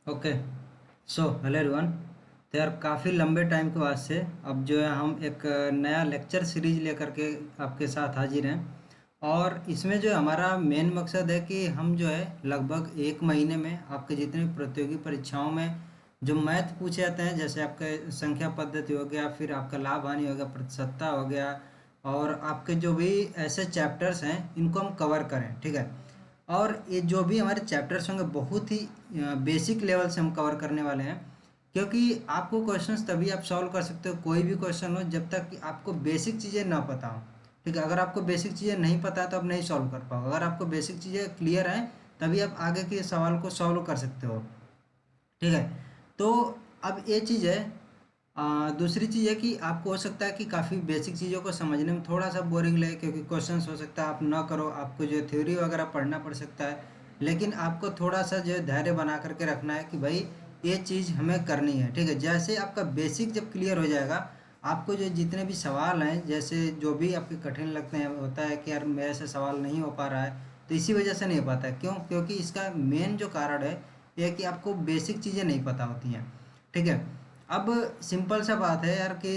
Okay. So hello everyone. तो यार काफ़ी लंबे टाइम के बाद से अब जो है हम एक नया लेक्चर सीरीज लेकर के आपके साथ हाजिर हैं। और इसमें जो है हमारा मेन मकसद है कि हम जो है लगभग एक महीने में आपके जितने भी प्रतियोगी परीक्षाओं में जो मैथ पूछे जाते हैं, जैसे आपके संख्या पद्धति हो गया, फिर आपका लाभ हानि हो गया, प्रतिशतता हो गया, और आपके जो भी ऐसे चैप्टर्स हैं इनको हम कवर करें। ठीक है। और ये जो भी हमारे चैप्टर्स होंगे बहुत ही बेसिक लेवल से हम कवर करने वाले हैं, क्योंकि आपको क्वेश्चंस तभी आप सॉल्व कर सकते हो, कोई भी क्वेश्चन हो, जब तक कि आपको बेसिक चीज़ें ना पता हो। ठीक है। अगर आपको बेसिक चीज़ें नहीं पता है तो आप नहीं सॉल्व कर पाओगे। अगर आपको बेसिक चीज़ें क्लियर हैं तभी आप आगे के सवाल को सॉल्व कर सकते हो। ठीक है। तो अब ये चीज़ है। दूसरी चीज़ है कि आपको हो सकता है कि काफ़ी बेसिक चीज़ों को समझने में थोड़ा सा बोरिंग लगे, क्योंकि क्वेश्चंस हो सकता है आप ना करो, आपको जो थ्योरी वगैरह पढ़ना पड़ सकता है। लेकिन आपको थोड़ा सा जो है धैर्य बना करके रखना है कि भाई ये चीज़ हमें करनी है। ठीक है। जैसे आपका बेसिक जब क्लियर हो जाएगा, आपको जो जितने भी सवाल हैं, जैसे जो भी आपके कठिन लगते हैं, होता है कि यार मेरे से सवाल नहीं हो पा रहा है, तो इसी वजह से नहीं हो पाता है। क्यों? क्योंकि इसका मेन जो कारण है ये है कि आपको बेसिक चीज़ें नहीं पता होती हैं। ठीक है। अब सिंपल सा बात है यार कि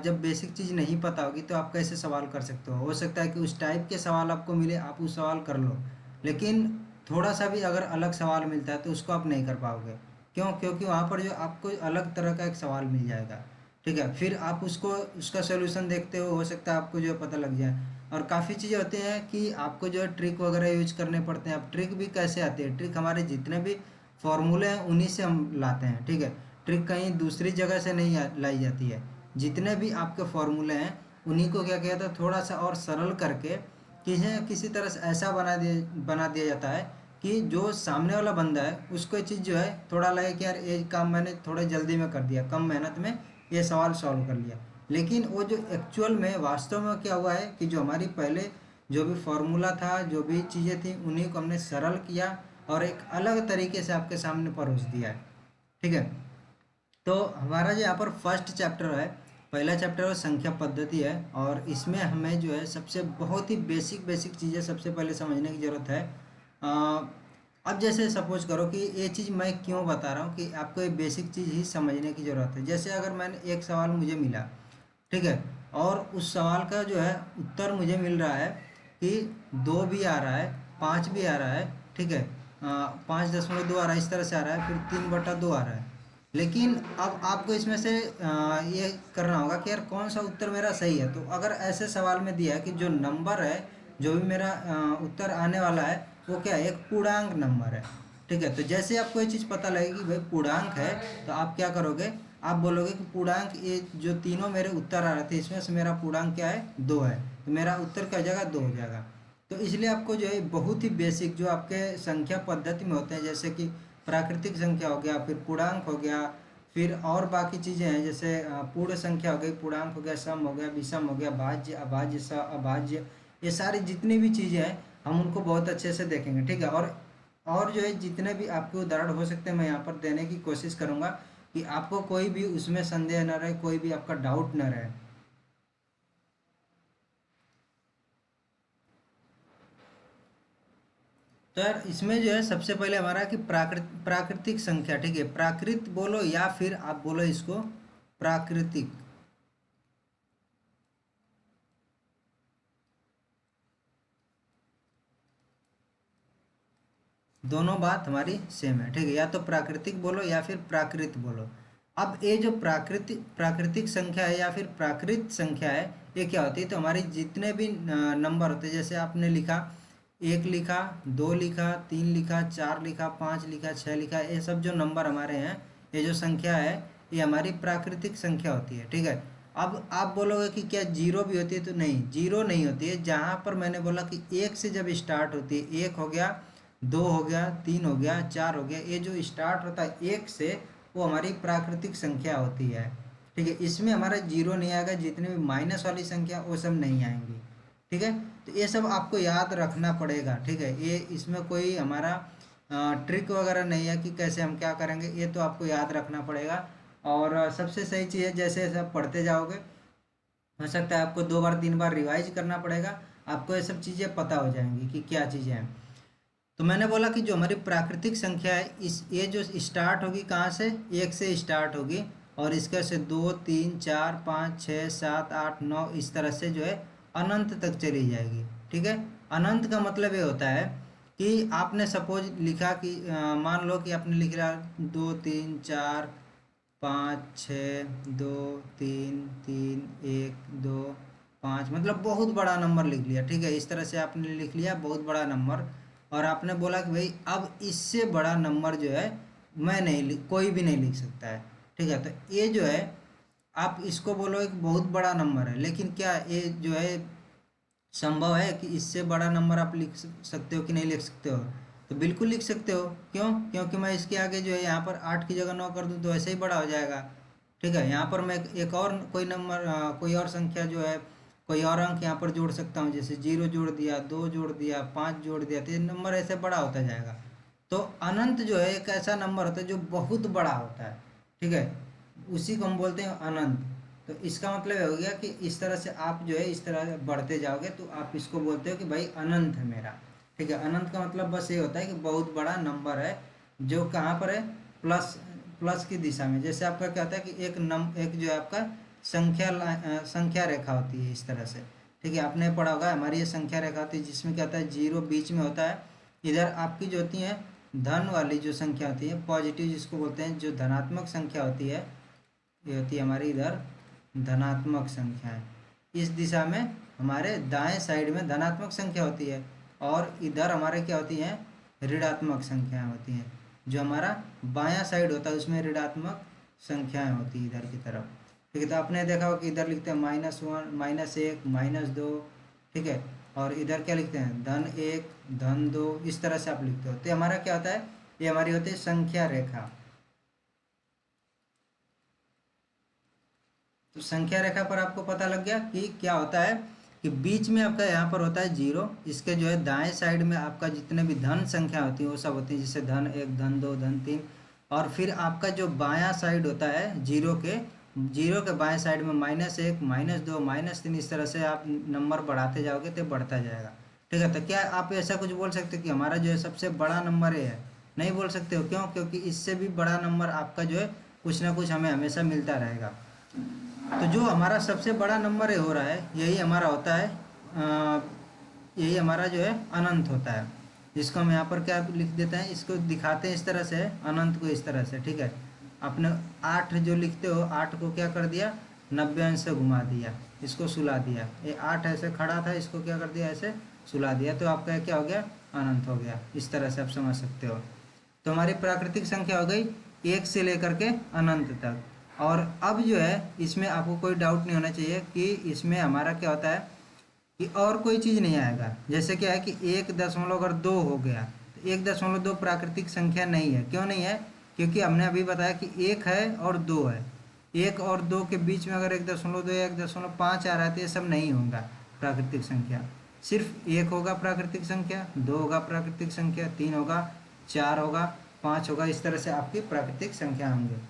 जब बेसिक चीज़ नहीं पता होगी तो आप कैसे सवाल कर सकते हो सकता है कि उस टाइप के सवाल आपको मिले, आप उस सवाल कर लो, लेकिन थोड़ा सा भी अगर अलग सवाल मिलता है तो उसको आप नहीं कर पाओगे। क्यों? क्योंकि वहाँ पर जो आपको अलग तरह का एक सवाल मिल जाएगा। ठीक है। फिर आप उसको उसका सोल्यूशन देखते हो सकता है आपको जो है पता लग जाए। और काफ़ी चीज़ें होती हैं कि आपको जो है ट्रिक वगैरह यूज करने पड़ते हैं। अब ट्रिक भी कैसे आती है? ट्रिक हमारे जितने भी फॉर्मूले हैं उन्हीं से हम लाते हैं। ठीक है। ट्रिक कहीं दूसरी जगह से नहीं लाई जाती है। जितने भी आपके फॉर्मूले हैं उन्हीं को क्या किया जाता है, थोड़ा सा और सरल करके किसी किसी तरह से ऐसा बना दिया जाता है कि जो सामने वाला बंदा है उसको ये चीज़ जो है थोड़ा लगे कि यार ये काम मैंने थोड़ा जल्दी में कर दिया, कम मेहनत में ये सवाल सॉल्व कर लिया। लेकिन वो जो एक्चुअल में वास्तव में क्या हुआ है कि जो हमारी पहले जो भी फॉर्मूला था, जो भी चीज़ें थी, उन्हीं को हमने सरल किया और एक अलग तरीके से आपके सामने परोस दिया है। ठीक है। तो हमारा जो यहाँ पर फर्स्ट चैप्टर है, पहला चैप्टर है संख्या पद्धति है, और इसमें हमें जो है सबसे बहुत ही बेसिक बेसिक चीज़ें सबसे पहले समझने की ज़रूरत है। अ, अब जैसे सपोज करो कि ये चीज़ मैं क्यों बता रहा हूँ कि आपको ये बेसिक चीज़ ही समझने की ज़रूरत है। जैसे अगर मैंने एक सवाल मुझे मिला, ठीक है, और उस सवाल का जो है उत्तर मुझे मिल रहा है कि 2 भी आ रहा है, 5 भी आ रहा है। ठीक है। 5.2 आ रहा है, इस तरह से आ रहा है, फिर 3/2 आ रहा है। लेकिन अब आपको इसमें से ये करना होगा कि यार कौन सा उत्तर मेरा सही है। तो अगर ऐसे सवाल में दिया है कि जो नंबर है, जो भी मेरा उत्तर आने वाला है, वो क्या है? एक पूर्णांक नंबर है। ठीक है। तो जैसे आपको ये चीज़ पता लगेगी कि भाई पूर्णांक है, तो आप क्या करोगे? आप बोलोगे कि पूर्णांक, ये जो तीनों मेरे उत्तर आ रहे थे इसमें से मेरा पूर्णांक क्या है? 2 है। तो मेरा उत्तर क्या हो जाएगा? 2 हो जाएगा। तो इसलिए आपको जो है बहुत ही बेसिक जो आपके संख्या पद्धति में होते हैं, जैसे कि प्राकृतिक संख्या हो गया, फिर पूर्णांक हो गया, फिर और बाकी चीज़ें हैं, जैसे पूर्ण संख्या हो गई, पूर्णांक हो गया, सम हो गया, विषम हो गया, भाज्य, अभाज्य, अभाज्य, ये सारी जितनी भी चीज़ें हैं हम उनको बहुत अच्छे से देखेंगे। ठीक है। और जो है जितने भी आपके उदाहरण हो सकते हैं मैं यहाँ पर देने की कोशिश करूँगा कि आपको कोई भी उसमें संदेह न रहे, कोई भी आपका डाउट न रहे। तो यार इसमें जो है सबसे पहले हमारा कि प्राकृतिक संख्या। ठीक है। प्राकृत बोलो या फिर आप बोलो इसको प्राकृतिक, दोनों बात हमारी सेम है। ठीक है। या तो प्राकृतिक बोलो या फिर प्राकृत बोलो। अब ये जो प्राकृतिक प्राकृतिक संख्या है या फिर प्राकृत संख्या है, ये क्या होती है? तो हमारी जितने भी नंबर होते हैं, जैसे आपने लिखा, एक लिखा, दो लिखा, तीन लिखा, चार लिखा, पाँच लिखा, छः लिखा, ये सब जो नंबर हमारे हैं, ये जो संख्या है, ये हमारी प्राकृतिक संख्या होती है। ठीक है। अब आप बोलोगे कि क्या जीरो भी होती है? तो नहीं, जीरो नहीं होती है। जहाँ पर मैंने बोला कि एक से जब स्टार्ट होती है, एक हो गया, दो हो गया, तीन हो गया, चार हो गया, ये जो स्टार्ट होता है एक से, वो हमारी प्राकृतिक संख्या होती है। ठीक है। इसमें हमारा जीरो नहीं आएगा, जितने भी माइनस वाली संख्या वो सब नहीं आएंगी। ठीक है। तो ये सब आपको याद रखना पड़ेगा। ठीक है। ये इसमें कोई हमारा ट्रिक वगैरह नहीं है कि कैसे हम क्या करेंगे, ये तो आपको याद रखना पड़ेगा। और सबसे सही चीज़ है, जैसे जैसे आप पढ़ते जाओगे हो सकता है आपको 2 बार 3 बार रिवाइज करना पड़ेगा, आपको ये सब चीज़ें पता हो जाएंगी कि क्या चीज़ें हैं। तो मैंने बोला कि जो हमारी प्राकृतिक संख्या है इस ये जो स्टार्ट होगी कहाँ से, एक से स्टार्ट होगी और इसका से 2 3 4 5 6 7 8 9 इस तरह से जो है अनंत तक चली जाएगी। ठीक है, अनंत का मतलब ये होता है कि आपने सपोज लिखा कि मान लो कि आपने लिख रहा 2 3 4 5 6 2 3 3 1 2 5, मतलब बहुत बड़ा नंबर लिख लिया। ठीक है, इस तरह से आपने लिख लिया बहुत बड़ा नंबर और आपने बोला कि भाई अब इससे बड़ा नंबर जो है मैं नहीं लिख, कोई भी नहीं लिख सकता है। ठीक है, तो ये जो है आप इसको बोलो एक बहुत बड़ा नंबर है, लेकिन क्या ये जो है संभव है कि इससे बड़ा नंबर आप लिख सकते हो कि नहीं लिख सकते हो? तो बिल्कुल लिख सकते हो। क्यों? क्योंकि मैं इसके आगे जो है यहाँ पर 8 की जगह 9 कर दूँ तो ऐसे ही बड़ा हो जाएगा। ठीक है, यहाँ पर मैं एक और कोई नंबर कोई और संख्या जो है कोई और अंक यहाँ पर जोड़ सकता हूँ, जैसे 0 जोड़ दिया, 2 जोड़ दिया, 5 जोड़ दिया, तो ये नंबर ऐसे बड़ा होता जाएगा। तो अनंत जो है एक ऐसा नंबर होता है जो बहुत बड़ा होता है। ठीक है, उसी को हम बोलते हैं अनंत। तो इसका मतलब ये हो गया कि इस तरह से आप जो है इस तरह बढ़ते जाओगे तो आप इसको बोलते हो कि भाई अनंत है मेरा। ठीक है, अनंत का मतलब बस ये होता है कि बहुत बड़ा नंबर है जो कहाँ पर है, प्लस प्लस की दिशा में। जैसे आपका क्या होता है कि एक जो है आपका संख्या रेखा होती है इस तरह से। ठीक है, आपने पढ़ा होगा हमारी ये संख्या रेखा होती है जिसमें क्या होता है जीरो बीच में होता है। इधर आपकी जो होती है धन वाली जो संख्या होती है, पॉजिटिव जिसको बोलते हैं, जो धनात्मक संख्या होती है ये होती है हमारी इधर धनात्मक संख्याएं। इस दिशा में हमारे दाएं साइड में धनात्मक संख्या होती है और इधर हमारे क्या होती हैं, ऋणात्मक संख्याएं होती हैं। जो हमारा बायां साइड होता है उसमें ऋणात्मक संख्याएं होती है इधर की तरफ। ठीक है, तो आपने देखा हो कि इधर लिखते हैं -1 -1 -2। ठीक है, और इधर क्या लिखते हैं धन 1 धन 2, इस तरह से आप लिखते हो। तो हमारा क्या होता है, ये हमारी होती है संख्या रेखा। तो संख्या रेखा पर आपको पता लग गया कि क्या होता है कि बीच में आपका यहाँ पर होता है जीरो, इसके जो है दाएं साइड में आपका जितने भी धन संख्या होती है वो सब होती है, जैसे धन 1 धन 2 धन 3। और फिर आपका जो बायां साइड होता है जीरो के बाएं साइड में -1 -2 -3, इस तरह से आप नंबर बढ़ाते जाओगे तो बढ़ता जाएगा। ठीक है, तो क्या आप ऐसा कुछ बोल सकते हो कि हमारा जो है सबसे बड़ा नंबर है? नहीं बोल सकते हो। क्यों? क्योंकि इससे भी बड़ा नंबर आपका जो है कुछ ना कुछ हमें हमेशा मिलता रहेगा। तो जो हमारा सबसे बड़ा नंबर है हो रहा है यही हमारा होता है यही हमारा जो है अनंत होता है, जिसको हम यहाँ पर क्या लिख देते हैं, इसको दिखाते हैं इस तरह से, अनंत को इस तरह से। ठीक है, आपने 8 जो लिखते हो 8 को क्या कर दिया 90 अंश से घुमा दिया, इसको सुला दिया। ये 8 ऐसे खड़ा था, इसको क्या कर दिया ऐसे सुला दिया, तो आपका क्या हो गया अनंत हो गया। इस तरह से आप समझ सकते हो। तो हमारी प्राकृतिक संख्या हो गई 1 से लेकर के अनंत तक। और अब जो है इसमें आपको कोई डाउट नहीं होना चाहिए कि इसमें हमारा क्या होता है कि और कोई चीज़ नहीं आएगा। जैसे क्या है कि 1.2 हो गया, तो 1.2 प्राकृतिक संख्या नहीं है। क्यों नहीं है? क्योंकि हमने अभी बताया कि 1 है और 2 है। 1 और 2 के बीच में अगर 1.2 या 1.5 आ रहा है तो ये सब नहीं होगा प्राकृतिक संख्या। सिर्फ 1 होगा प्राकृतिक संख्या, 2 होगा प्राकृतिक संख्या, 3 होगा, 4 होगा, 5 होगा। इस तरह से आपकी प्राकृतिक संख्या होंगे।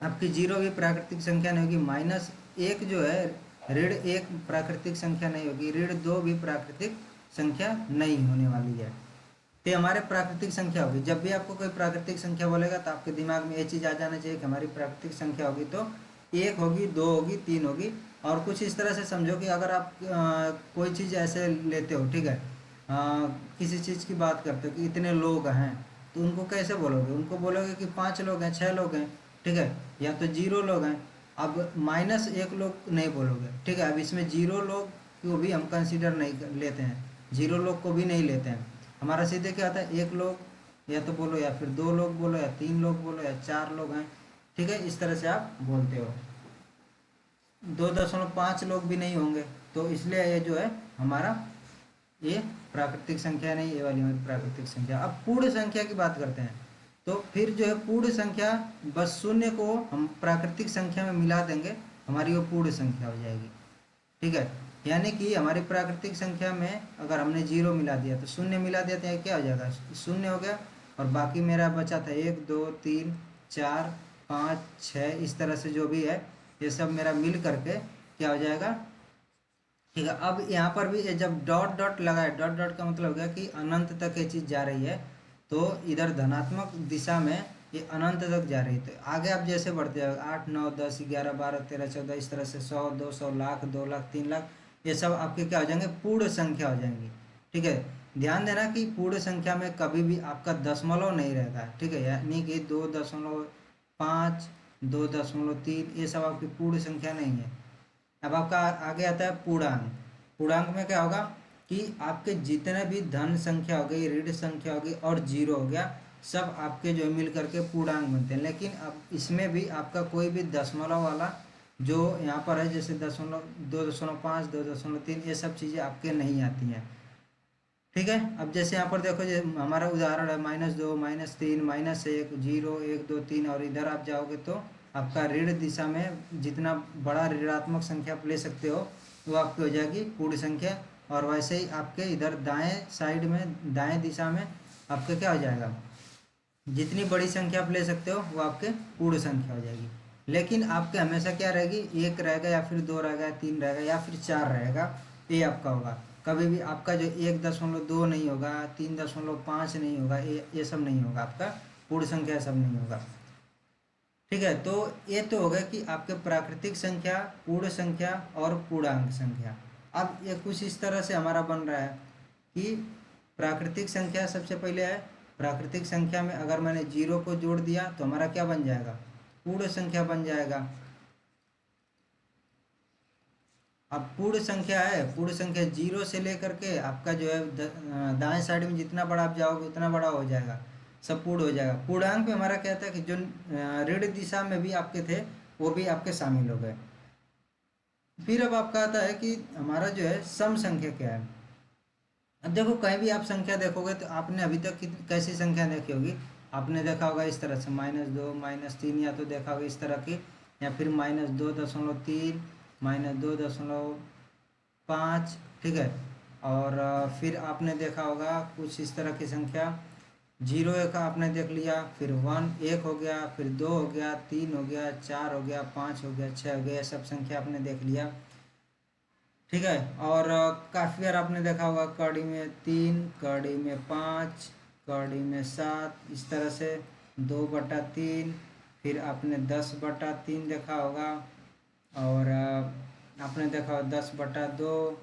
आपकी जीरो भी प्राकृतिक संख्या नहीं होगी। -1 जो है ऋण 1 प्राकृतिक संख्या नहीं होगी। ऋण 2 भी प्राकृतिक संख्या नहीं होने वाली है। तो हमारे प्राकृतिक संख्या होगी। जब भी आपको कोई प्राकृतिक संख्या बोलेगा तो आपके दिमाग में ये चीज़ आ जाना चाहिए कि हमारी प्राकृतिक संख्या होगी तो 1 होगी, 2 होगी, 3 होगी। और कुछ इस तरह से समझो कि अगर आप कोई चीज़ ऐसे लेते हो, ठीक है, किसी चीज़ की बात करते हो कि इतने लोग हैं, तो उनको कैसे बोलोगे? उनको बोलोगे कि 5 लोग हैं, 6 लोग हैं। ठीक है, या तो 0 लोग हैं। अब -1 लोग नहीं बोलोगे। ठीक है, अब इसमें 0 लोग को भी हम कंसिडर नहीं लेते हैं, 0 लोग को भी नहीं लेते हैं। हमारा सीधे क्या आता है 1 लोग या तो बोलो, या फिर 2 लोग बोलो, या 3 लोग बोलो, या 4 लोग हैं। ठीक है, इस तरह से आप बोलते हो। 2.5 लोग भी नहीं होंगे, तो इसलिए ये जो है हमारा ये प्राकृतिक संख्या नहीं, ये वाली हमारी प्राकृतिक संख्या। अब पूर्ण संख्या की बात करते हैं। तो फिर जो है पूर्ण संख्या, बस शून्य को हम प्राकृतिक संख्या में मिला देंगे, हमारी वो पूर्ण संख्या हो जाएगी। ठीक है, यानी कि हमारी प्राकृतिक संख्या में अगर हमने 0 मिला दिया तो शून्य मिला दिया तो क्या हो जाएगा, शून्य हो गया। और बाकी मेरा बचा था 1 2 3 4 5 6, इस तरह से जो भी है ये सब मेरा मिल करके क्या हो जाएगा, ठीक है। अब यहाँ पर भी ये जब डॉट डॉट लगा है, डॉट डॉट का मतलब हो गया कि अनंत तक ये चीज़ जा रही है, तो इधर धनात्मक दिशा में ये अनंत तक जा रही है। तो आगे आप जैसे बढ़ते जाओगे 8 9 10 11 12 13 14 इस तरह से 100 200 लाख 2 लाख 3 लाख, ये सब आपके क्या हो जाएंगे, पूर्ण संख्या हो जाएंगी। ठीक है। ध्यान देना कि पूर्ण संख्या में कभी भी आपका दशमलव नहीं रहता है। ठीक है, यानी कि 2.5 2.3 ये सब आपकी पूर्ण संख्या नहीं है। अब आपका आगे आता है पूर्णांक। पूर्णांक में क्या होगा कि आपके जितने भी धन संख्या हो गई, ऋण संख्या हो गई और जीरो हो गया, सब आपके जो मिल करके पूर्णांक बनते हैं। लेकिन अब इसमें भी आपका कोई भी दशमलव वाला जो यहाँ पर है, जैसे 2.5 2.3 ये सब चीज़ें आपके नहीं आती हैं। ठीक है। अब जैसे यहाँ पर देखो, ये हमारा उदाहरण है -2 -3 -1 0 1 2 3, और इधर आप जाओगे तो आपका ऋण दिशा में जितना बड़ा ऋणात्मक संख्या आप ले सकते हो वो आपकी हो जाएगी पूर्ण संख्या। और वैसे ही आपके इधर दाएं साइड में, दाएं दिशा में आपका क्या हो जाएगा, जितनी बड़ी संख्या आप ले सकते हो वो आपके पूर्ण संख्या हो जाएगी। लेकिन आपके हमेशा क्या रहेगी, 1 रहेगा या फिर 2 रहेगा, 3 रहेगा या फिर 4 रहेगा, ये आपका होगा। कभी भी आपका जो 1.2 नहीं होगा, 3.5 नहीं होगा, ये सब नहीं होगा, आपका पूर्ण संख्या सब नहीं होगा। ठीक है। तो ये तो हो गया कि आपके प्राकृतिक संख्या, पूर्ण संख्या और पूर्णांक संख्या। अब ये कुछ इस तरह से हमारा बन रहा है कि प्राकृतिक संख्या सबसे पहले है। प्राकृतिक संख्या में अगर मैंने जीरो को जोड़ दिया तो हमारा क्या बन जाएगा, पूर्ण संख्या बन जाएगा। अब पूर्ण संख्या है, पूर्ण संख्या जीरो से लेकर के आपका जो है दाएं साइड में जितना बड़ा आप जाओगे उतना बड़ा हो जाएगा, सब पूर्ण हो जाएगा। पूर्णांक में हमारा क्या था कि जो ऋण दिशा में भी आपके थे वो भी आपके शामिल हो गए। फिर अब आपका आता है कि हमारा जो है सम संख्या क्या है। अब देखो, कहीं भी आप संख्या देखोगे तो आपने अभी तक कैसी संख्या देखी होगी, आपने देखा होगा इस तरह से -2 -3, या तो देखा होगा इस तरह की, या फिर -2.3 -2.5। ठीक है। और फिर आपने देखा होगा कुछ इस तरह की संख्या, 0 एक आपने देख लिया, फिर 1 1 हो गया, फिर 2 हो गया, 3 हो गया, 4 हो गया, 5 हो गया, 6 हो गया, सब संख्या आपने देख लिया। ठीक है। और काफ़ी बार आपने देखा होगा कड़ी में 3, कड़ी में 5, कड़ी में 7, इस तरह से 2/3, फिर आपने 10/3 देखा होगा, और आपने देखा होगा 10/2,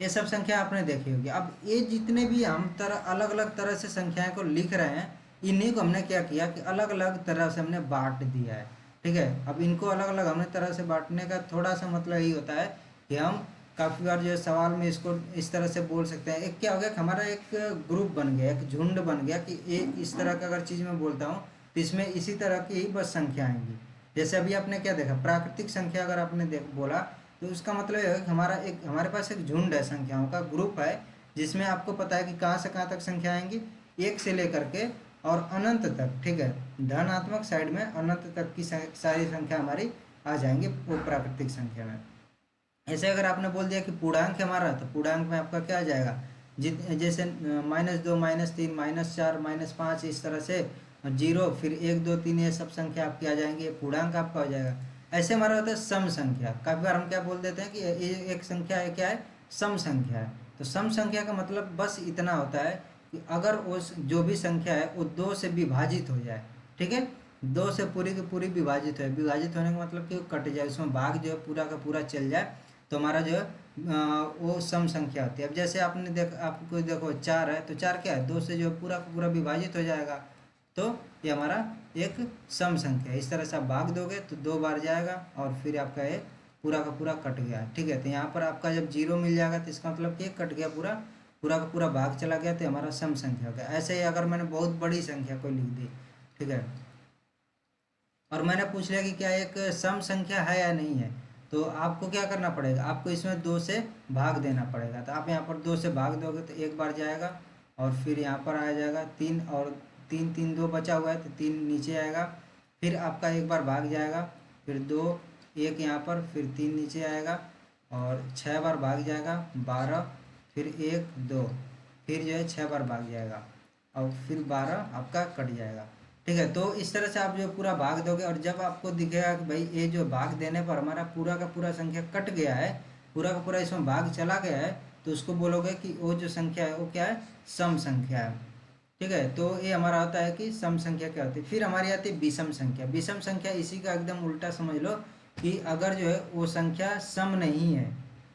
ये सब संख्या आपने देखी होगी। अब ये जितने भी हम अलग अलग तरह से संख्याएं को लिख रहे हैं, इन्हीं को हमने क्या किया कि अलग अलग तरह से हमने बांट दिया है। ठीक है। अब इनको अलग अलग हमने तरह से बांटने का थोड़ा सा मतलब यही होता है कि हम काफ़ी बार जो है सवाल में इसको इस तरह से बोल सकते हैं। एक क्या हो गया कि हमारा एक ग्रुप बन गया, एक झुंड बन गया कि ये इस तरह का अगर चीज़ मैं बोलता हूँ तो इसमें इसी तरह की ही बस संख्या आएंगी। जैसे अभी आपने क्या देखा, प्राकृतिक संख्या अगर आपने बोला तो उसका मतलब यह है कि हमारे पास एक झुंड है, संख्याओं का ग्रुप है, जिसमें आपको पता है कि कहाँ से कहाँ तक संख्या आएंगी, 1 से लेकर के और अनंत तक। ठीक है। धनात्मक साइड में अनंत तक की सारी संख्या हमारी आ जाएंगी वो प्राकृतिक संख्या में। ऐसे अगर आपने बोल दिया कि पूर्णांक है हमारा, तो पूर्णांक में आपका क्या आ जाएगा, जैसे -2 -3 -4 -5 इस तरह से 0, फिर 1 2 3 ये सब संख्या आपकी आ जाएंगी, ये पूर्णांक आपका हो जाएगा। ऐसे हमारा होता है सम संख्या। काफ़ी बार हम क्या बोल देते हैं कि ये एक संख्या है, क्या है, सम संख्या है। तो सम संख्या का मतलब बस इतना होता है कि अगर उस जो भी संख्या है वो 2 से विभाजित हो जाए। ठीक है। 2 से पूरी की पूरी विभाजित है, विभाजित होने का मतलब कि वो कट जाए, उसमें भाग जो है पूरा का पूरा चल जाए, तो हमारा जो है वो सम संख्या होती है। अब जैसे आपको देखो 4 है, तो 4 क्या है, 2 से जो पूरा का पूरा विभाजित हो जाएगा, तो ये हमारा एक सम संख्या है। इस तरह से आप भाग दोगे तो 2 बार जाएगा और फिर आपका ये पूरा का पूरा कट गया। ठीक है। तो यहाँ पर आपका जब 0 मिल जाएगा तो इसका मतलब कि कट गया, पूरा पूरा का पूरा भाग चला गया, तो हमारा सम संख्या हो गया। ऐसे ही अगर मैंने बहुत बड़ी संख्या कोई लिख दी, ठीक है, और मैंने पूछ लिया कि क्या एक सम संख्या है या नहीं है, तो आपको क्या करना पड़ेगा, आपको इसमें 2 से भाग देना पड़ेगा। तो आप यहाँ पर 2 से भाग दोगे तो 1 बार जाएगा, और फिर यहाँ पर आ जाएगा 3, और 3 3 2 बचा हुआ है तो 3 नीचे आएगा, फिर आपका 1 बार भाग जाएगा, फिर 2 1 यहाँ पर, फिर 3 नीचे आएगा, और 6 बार भाग जाएगा 12, फिर 1 2, फिर जो है 6 बार भाग जाएगा, और फिर 12 आपका कट जाएगा। ठीक है। तो इस तरह से आप जो पूरा भाग दोगे, और जब आपको दिखेगा कि भाई ये जो भाग देने पर हमारा पूरा का पूरा संख्या कट गया है, पूरा का पूरा इसमें भाग चला गया है, तो उसको बोलोगे कि वो जो संख्या है वो क्या है, सम संख्या है। ठीक है, तो ये हमारा होता है कि सम संख्या क्या होती है। फिर हमारी आती है विषम संख्या। विषम संख्या इसी का एकदम उल्टा समझ लो कि अगर जो है वो संख्या सम नहीं है,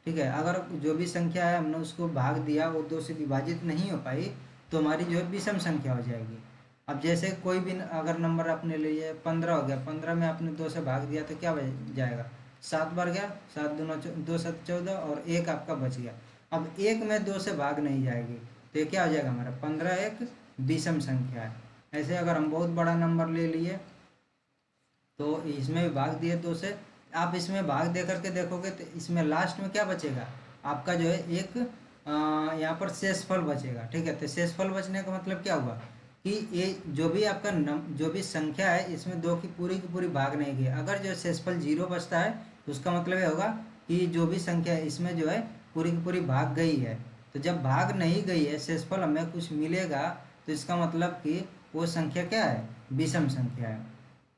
ठीक है, अगर जो भी संख्या है हमने उसको भाग दिया, वो दो से विभाजित नहीं हो पाई, तो हमारी जो है विषम संख्या हो जाएगी। अब जैसे कोई भी अगर नंबर आपने ले लिया 15 हो गया, 15 में आपने 2 से भाग दिया तो क्या बच जाएगा, 7 बार गया, 7 दूना 2 7 14 और एक आपका बच गया। अब एक में 2 से भाग नहीं जाएगी, तो ये क्या हो जाएगा हमारा 15 एक विषम संख्या है। ऐसे अगर हम बहुत बड़ा नंबर ले लिए तो इसमें भी भाग दिए 2 से, आप इसमें भाग दे करके देखोगे तो इसमें लास्ट में क्या बचेगा आपका जो है एक यहाँ पर शेषफल बचेगा। ठीक है, तो शेषफल बचने का मतलब क्या हुआ कि ये जो भी आपका जो भी संख्या है इसमें 2 की पूरी भाग नहीं गई। अगर जो शेषफल 0 बचता है तो उसका मतलब ये होगा कि जो भी संख्या है इसमें जो है पूरी की पूरी भाग गई है। तो जब भाग नहीं गई है, शेषफल हमें कुछ मिलेगा, तो इसका मतलब कि वो संख्या क्या है, विषम संख्या है।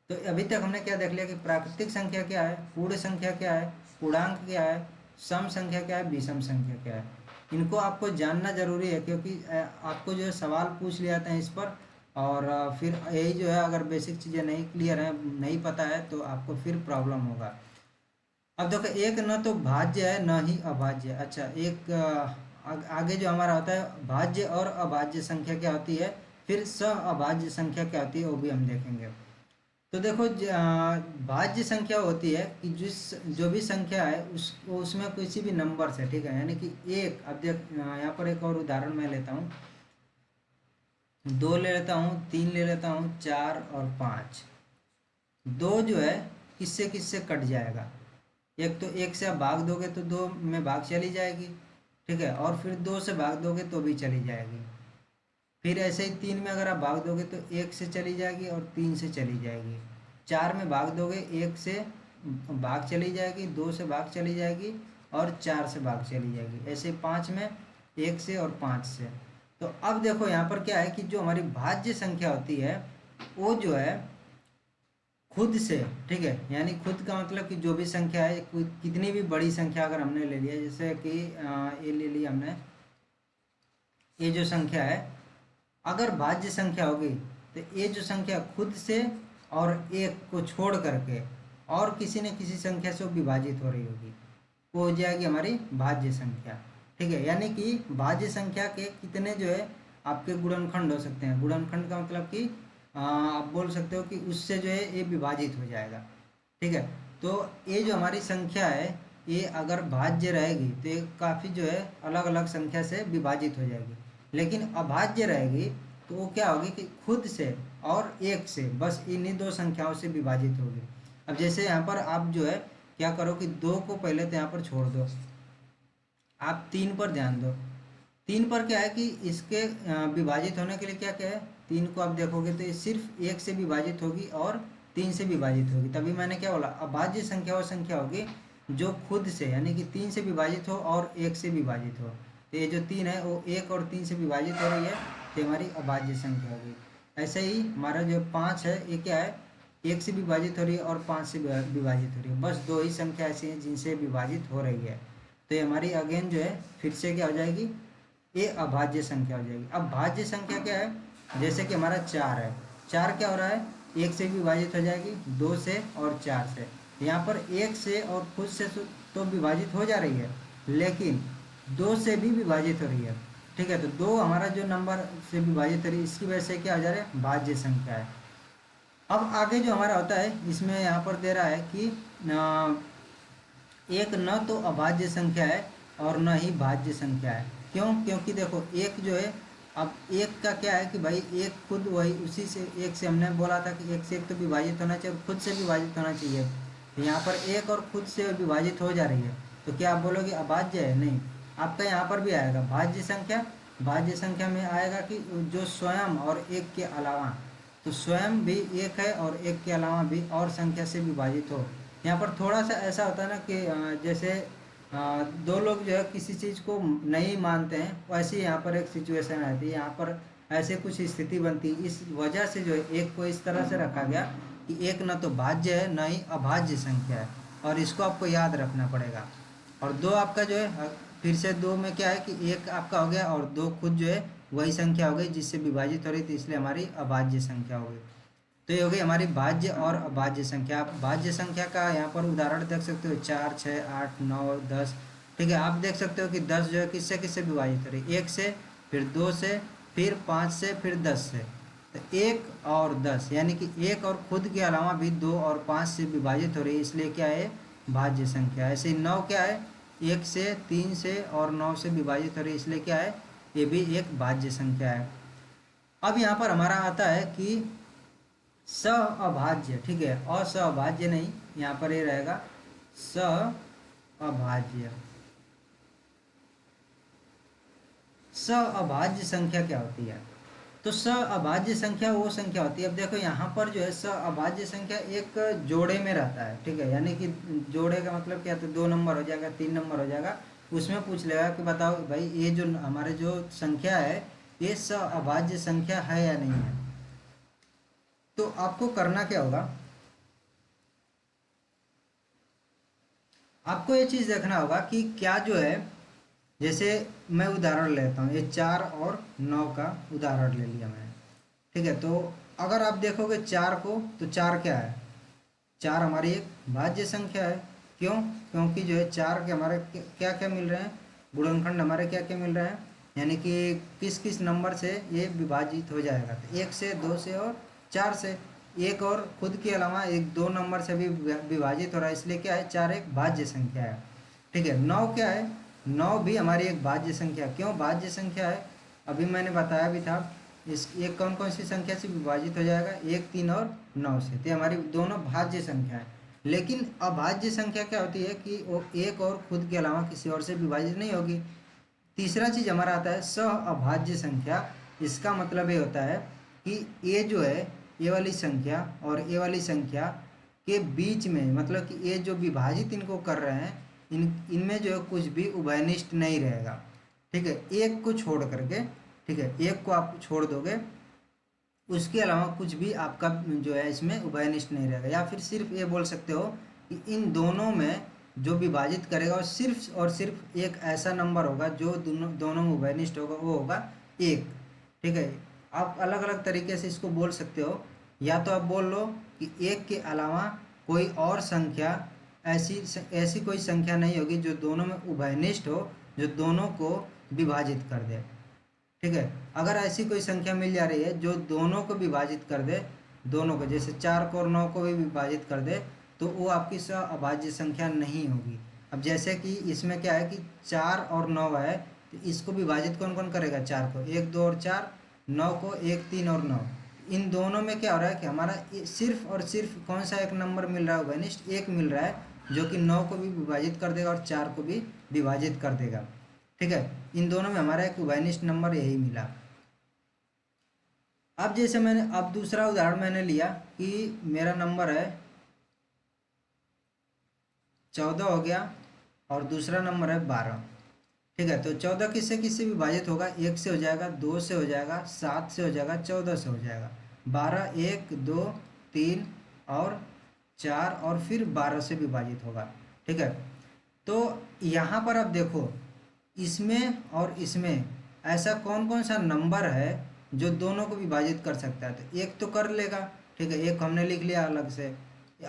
तो अभी तक हमने क्या देख लिया कि प्राकृतिक संख्या क्या है, पूर्ण संख्या क्या है, पूर्णांक क्या है, सम संख्या क्या है, विषम संख्या क्या है। इनको आपको जानना जरूरी है, क्योंकि आपको जो है सवाल पूछ लिया जाते हैं इस पर, और फिर यही जो है अगर बेसिक चीज़ें नहीं क्लियर है, नहीं पता है, तो आपको फिर प्रॉब्लम होगा। अब देखो, एक न तो भाज्य है न ही अभाज्य। अच्छा, एक आगे जो हमारा होता है भाज्य और अभाज्य संख्या क्या होती है, फिर अभाज्य संख्या क्या होती है, वो भी हम देखेंगे। तो देखो, भाज्य संख्या होती है कि जो भी संख्या है उसमें किसी भी नंबर से, ठीक है, यानी कि एक, अब देख यहाँ पर एक और उदाहरण मैं लेता हूँ, 2 ले लेता हूँ, 3 ले लेता हूँ, 4 और 5। 2 जो है किससे किससे कट जाएगा, एक तो एक से आप भाग दोगे तो 2 में भाग चली जाएगी, ठीक है, और फिर 2 से भाग दोगे तो भी चली जाएगी। फिर ऐसे ही 3 में अगर आप भाग दोगे तो 1 से चली जाएगी और 3 से चली जाएगी। 4 में भाग दोगे 1 से भाग चली जाएगी, 2 से भाग चली जाएगी और 4 से भाग चली जाएगी। ऐसे 5 में 1 से और 5 से। तो अब देखो यहाँ पर क्या है कि जो हमारी भाज्य संख्या होती है वो जो है खुद से, ठीक है, यानी खुद का मतलब कि जो भी संख्या है, कितनी भी बड़ी संख्या अगर हमने ले लिया, जैसे कि ये ले लिया हमने, ये जो संख्या है अगर भाज्य संख्या होगी तो ये जो संख्या खुद से और एक को छोड़ करके और किसी न किसी संख्या से विभाजित हो रही होगी, वो हो जाएगी हमारी भाज्य संख्या। ठीक है, यानी कि भाज्य संख्या के कितने जो है आपके गुणनखंड हो सकते हैं। गुणनखंड का मतलब कि आप बोल सकते हो कि उससे जो है ये विभाजित हो जाएगा। ठीक है, तो ये जो हमारी संख्या है ये अगर भाज्य रहेगी तो ये काफ़ी जो है अलग अलग संख्या से विभाजित हो जाएगी। लेकिन अभाज्य रहेगी तो वो क्या होगी कि खुद से और एक से, बस इन्हीं 2 संख्याओं से विभाजित होगी। अब जैसे यहाँ पर आप जो है क्या करो कि 2 को पहले तो यहाँ पर छोड़ दो, आप 3 पर ध्यान दो। 3 पर क्या है कि इसके विभाजित होने के लिए क्या क्या है, 3 को आप देखोगे तो ये सिर्फ 1 से विभाजित होगी और 3 से विभाजित होगी। तभी मैंने क्या बोला, अभाज्य संख्या वो संख्या होगी जो खुद से, यानी कि 3 से विभाजित हो और 1 से विभाजित हो। तो ये जो 3 है वो 1 और 3 से विभाजित हो रही है, तो हमारी अभाज्य संख्या होगी। ऐसे ही हमारा जो 5 है ये क्या है, 1 से विभाजित हो रही है और 5 से विभाजित हो रही है। बस 2 ही संख्या ऐसी हैं जिनसे विभाजित हो रही है। तो ये हमारी अगेन जो है फिर से क्या हो जाएगी, ये अभाज्य संख्या हो जाएगी। अब भाज्य संख्या क्या है, जैसे कि हमारा 4 है, 4 क्या हो रहा है, 1 से विभाजित हो जाएगी, 2 से और 4 से। यहाँ पर 1 से और खुद से तो विभाजित हो जा रही है, लेकिन 2 से भी विभाजित हो रही है। ठीक है, तो 2 हमारा जो नंबर से विभाजित हो रही है, इसकी वजह से क्या हो जा रहा है, भाज्य संख्या है। अब आगे जो हमारा होता है इसमें यहाँ पर दे रहा है कि एक न तो अभाज्य संख्या है और न ही भाज्य संख्या है। क्यों, क्योंकि देखो एक जो है, अब एक का क्या है कि भाई एक खुद वही उसी से, एक से हमने बोला था कि एक से एक तो विभाजित होना चाहिए और खुद से विभाजित होना चाहिए। तो यहाँ पर एक और खुद से विभाजित हो जा रही है, तो क्या आप बोलोगे अभाज्य है, नहीं। आपका यहाँ पर भी आएगा भाज्य संख्या। भाज्य संख्या में आएगा कि जो स्वयं और एक के अलावा, तो स्वयं भी एक है और एक के अलावा भी और संख्या से विभाजित हो। यहाँ पर थोड़ा सा ऐसा होता है ना कि जैसे 2 लोग जो है किसी चीज़ को नहीं मानते हैं, वैसे यहाँ पर एक सिचुएशन आती है, यहाँ पर ऐसे कुछ स्थिति बनती है। इस वजह से जो है एक को इस तरह से रखा गया कि एक न तो भाज्य है न ही अभाज्य संख्या है, और इसको आपको याद रखना पड़ेगा। और दो आपका जो है फिर से दो में क्या है कि एक आपका हो गया और दो खुद जो है वही संख्या हो गई जिससे विभाजित हो रही थी, इसलिए हमारी अभाज्य संख्या हो गई। तो ये हो गई हमारी भाज्य और अभाज्य संख्या। आप भाज्य संख्या का यहाँ पर उदाहरण देख सकते हो, 4, 6, 8, 9, 10। ठीक है, आप देख सकते हो कि 10 जो है किससे किससे विभाजित हो रही है, 1 से, फिर 2 से, फिर 5 से, फिर 10 से। तो 1 और 10 यानी कि 1 और खुद के अलावा भी 2 और 5 से विभाजित हो रही है, इसलिए क्या है, भाज्य संख्या। ऐसे ही 9 क्या है, 1 से, 3 से और 9 से विभाजित हो रही है, इसलिए क्या है, ये भी एक भाज्य संख्या है। अब यहाँ पर हमारा आता है कि सअभाज्य। ठीक है, असअभाज्य नहीं, यहाँ पर ये रहेगा सअभाज्य। सअभाज्य संख्या क्या होती है, तो सअभाज्य संख्या वो संख्या होती है, अब देखो यहाँ पर जो है सअभाज्य संख्या एक जोड़े में रहता है। ठीक है, यानी कि जोड़े का मतलब क्या, तो 2 नंबर हो जाएगा, 3 नंबर हो जाएगा, उसमें पूछ लेगा कि बताओ भाई ये जो हमारे जो संख्या है ये सअभाज्य संख्या है या नहीं है। तो आपको करना क्या होगा, आपको ये चीज़ देखना होगा कि क्या जो है, जैसे मैं उदाहरण लेता हूँ, ये 4 और 9 का उदाहरण ले लिया मैंने। ठीक है, तो अगर आप देखोगे 4 को, तो 4 क्या है, 4 हमारी एक भाज्य संख्या है। क्यों, क्योंकि जो है 4 के हमारे क्या क्या मिल रहे हैं, गुणनखंड हमारे क्या क्या मिल रहे हैं, यानी कि किस किस नंबर से ये विभाजित हो जाएगा, तो 1 से, 2 से और 4 से। एक और खुद के अलावा एक 2 नंबर से भी विभाजित हो रहा है, इसलिए क्या है, 4 एक भाज्य संख्या है। ठीक है, 9 क्या है, 9 भी हमारी एक भाज्य संख्या। क्यों भाज्य संख्या है, अभी मैंने बताया भी था, इस एक कौन कौन सी संख्या से विभाजित हो जाएगा, 1, 3 और 9 से, तो हमारी दोनों भाज्य संख्या है। लेकिन अभाज्य संख्या क्या होती है कि वो एक और खुद के अलावा किसी और से विभाजित नहीं होगी। तीसरा चीज हमारा आता है सह अभाज्य संख्या। इसका मतलब ये होता है कि ये जो है, ये वाली संख्या और ये वाली संख्या के बीच में, मतलब कि ये जो विभाजित इनको कर रहे हैं, इनमें जो है कुछ भी उभयनिष्ठ नहीं रहेगा। ठीक है, एक को छोड़ करके, ठीक है, एक को आप छोड़ दोगे, उसके अलावा कुछ भी आपका जो है इसमें उभयनिष्ठ नहीं रहेगा। या फिर सिर्फ ये बोल सकते हो कि इन दोनों में जो विभाजित करेगा वो सिर्फ और सिर्फ एक ऐसा नंबर होगा जो दोनों दोनों में उभयनिष्ठ होगा, वो होगा 1। ठीक है, आप अलग अलग तरीके से इसको बोल सकते हो। या तो आप बोल लो कि 1 के अलावा कोई और संख्या, ऐसी ऐसी कोई संख्या नहीं होगी जो दोनों में उभयनिष्ठ हो, जो दोनों को विभाजित कर दे। ठीक है, अगर ऐसी कोई संख्या मिल जा रही है जो दोनों को विभाजित कर दे, दोनों को, जैसे 4 को और 9 को भी विभाजित कर दे, तो वो आपकी अभाज्य संख्या नहीं होगी। अब जैसे कि इसमें क्या है कि 4 और 9 है, तो इसको विभाजित कौन कौन करेगा, 4 को, 1, 2 और 4, 9 को 1, 3 और 9। इन दोनों में क्या हो रहा है कि हमारा सिर्फ और सिर्फ कौन सा एक नंबर मिल रहा है, घनिष्ठ एक मिल रहा है जो कि 9 को भी विभाजित कर देगा और 4 को भी विभाजित कर देगा। ठीक है, इन दोनों में हमारा एक उभयनिष्ठ नंबर यही मिला। अब जैसे मैंने, अब दूसरा उदाहरण मैंने लिया कि मेरा नंबर है 14 हो गया और दूसरा नंबर है 12। ठीक है, तो 14 किससे किससे विभाजित होगा, 1 से हो जाएगा, 2 से हो जाएगा, 7 से हो जाएगा, 14 से हो जाएगा। 12 1 2 3 और 4 और फिर 12 से विभाजित होगा। ठीक है, तो यहाँ पर अब देखो, इसमें और इसमें ऐसा कौन कौन सा नंबर है जो दोनों को विभाजित कर सकता है, तो एक तो कर लेगा। ठीक है, एक हमने लिख लिया अलग से,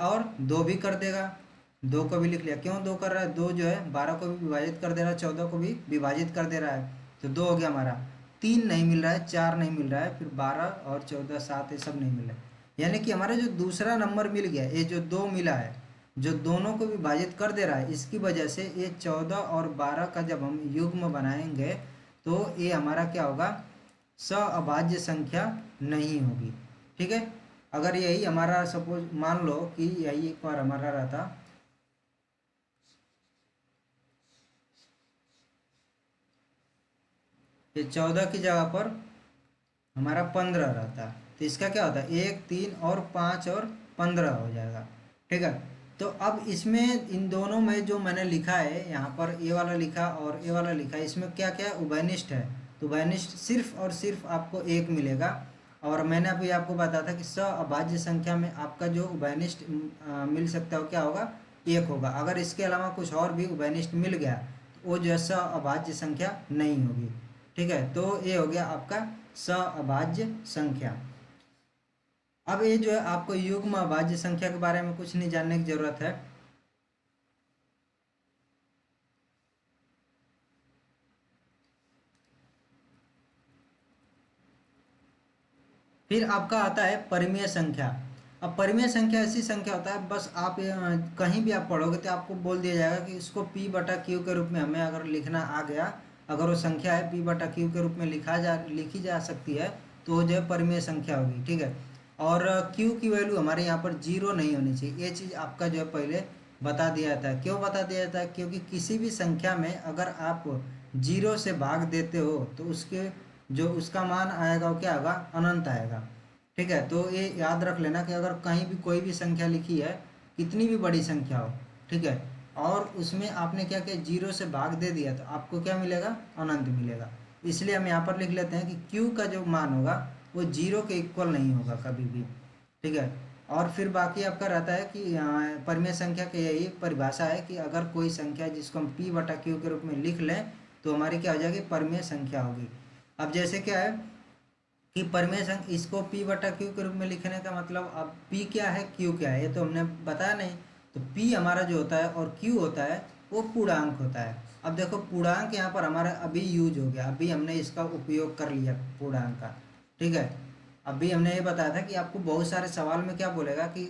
और 2 भी कर देगा, 2 को भी लिख लिया। क्यों 2 कर रहा है, 2 जो है 12 को भी विभाजित कर दे रहा है, 14 को भी विभाजित कर दे रहा है, तो 2 हो गया हमारा। 3 नहीं मिल रहा है, 4 नहीं मिल रहा है, फिर 12 और 14 7 ये सब नहीं मिल रहा है। यानी कि हमारा जो दूसरा नंबर मिल गया, ये जो 2 मिला है जो दोनों को विभाजित कर दे रहा है, इसकी वजह से ये 14 और 12 का जब हम युग्म बनाएंगे तो ये हमारा क्या होगा, सअभाज्य संख्या नहीं होगी। ठीक है, अगर यही हमारा, सपोज मान लो कि यही एक बार हमारा रहता, ये 14 की जगह पर हमारा 15 रहता, तो इसका क्या होता है, 1 3 और 5 और 15 हो जाएगा। ठीक है, तो अब इसमें इन दोनों में जो मैंने लिखा है यहाँ पर, ये वाला लिखा और ये वाला लिखा, इसमें क्या क्या उभयनिष्ठ है, तो उभयनिष्ठ सिर्फ और सिर्फ आपको 1 मिलेगा। और मैंने अभी आपको बताया था कि सअभाज्य संख्या में आपका जो उभयनिष्ठ मिल सकता है वो क्या होगा, एक होगा। अगर इसके अलावा कुछ और भी उभयनिष्ठ मिल गया तो वो जो है अभाज्य संख्या नहीं होगी। ठीक है, तो ये हो गया आपका अभाज्य संख्या। अब ये जो है आपको युग्म अभाज्य संख्या के बारे में कुछ नहीं जानने की जरूरत है। फिर आपका आता है परिमेय संख्या। अब परिमेय संख्या ऐसी संख्या होता है, बस आप कहीं भी आप पढ़ोगे तो आपको बोल दिया जाएगा कि इसको p बटा क्यू के रूप में हमें अगर लिखना आ गया, अगर वो संख्या है p बटा क्यू के रूप में लिखी जा सकती है, तो वो जो है परिमेय संख्या होगी। ठीक है, और q की वैल्यू हमारे यहाँ पर 0 नहीं होनी चाहिए। ये चीज़ आपका जो है पहले बता दिया जाता है। क्यों बता दिया जाता है? क्योंकि किसी भी संख्या में अगर आप 0 से भाग देते हो तो उसके जो उसका मान आएगा वो क्या होगा? अनंत आएगा। ठीक है, तो ये याद रख लेना कि अगर कहीं भी कोई भी संख्या लिखी है, कितनी भी बड़ी संख्या हो, ठीक है, और उसमें आपने क्या किया, 0 से भाग दे दिया, तो आपको क्या मिलेगा? अनंत मिलेगा। इसलिए हम यहाँ पर लिख लेते हैं कि q का जो मान होगा वो 0 के इक्वल नहीं होगा कभी भी। ठीक है, और फिर बाकी आपका रहता है कि परिमेय संख्या की यही परिभाषा है कि अगर कोई संख्या जिसको हम p बटा क्यू के रूप में लिख लें तो हमारी क्या हो जाएगी? परिमेय संख्या होगी। अब जैसे क्या है कि परिमेय संख्या, इसको p बटा क्यू के रूप में लिखने का मतलब, अब p क्या है, q क्या है, ये तो हमने बताया नहीं। तो p हमारा जो होता है और q होता है वो पूर्णांक होता है। अब देखो पूर्णांक यहाँ पर हमारा अभी यूज हो गया, अभी हमने इसका उपयोग कर लिया पूर्णांक का। ठीक है, अभी हमने ये बताया था कि आपको बहुत सारे सवाल में क्या बोलेगा कि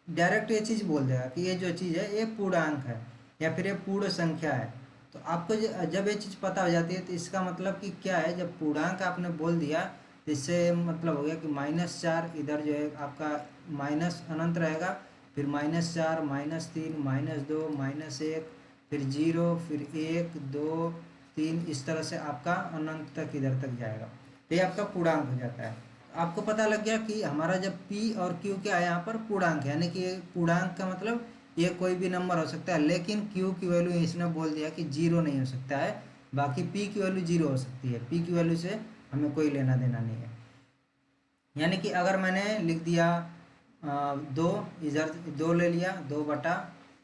डायरेक्ट ये चीज़ बोल देगा कि ये जो चीज़ है ये पूर्णांक है या फिर ये पूर्ण संख्या है। तो आपको जब ये चीज़ पता हो जाती है तो इसका मतलब कि क्या है, जब पूर्णांक आपने बोल दिया तो इससे मतलब हो गया कि -4 इधर जो है आपका माइनस अनंत रहेगा, फिर -4 -3 -2 -1, फिर 0, फिर 1 2 3, इस तरह से आपका अनंत तक इधर तक जाएगा। तो ये आपका पूर्णांक हो जाता है। आपको पता लग गया कि हमारा जब p और q क्या है, यहाँ पर पूर्णांक है, यानी कि ये पूर्णांक का मतलब ये कोई भी नंबर हो सकता है, लेकिन q की वैल्यू इसने बोल दिया कि 0 नहीं हो सकता है। बाकी p की वैल्यू 0 हो सकती है, p की वैल्यू से हमें कोई लेना देना नहीं है। यानी कि अगर मैंने लिख दिया 2, इधर 2 ले लिया, 2 बटा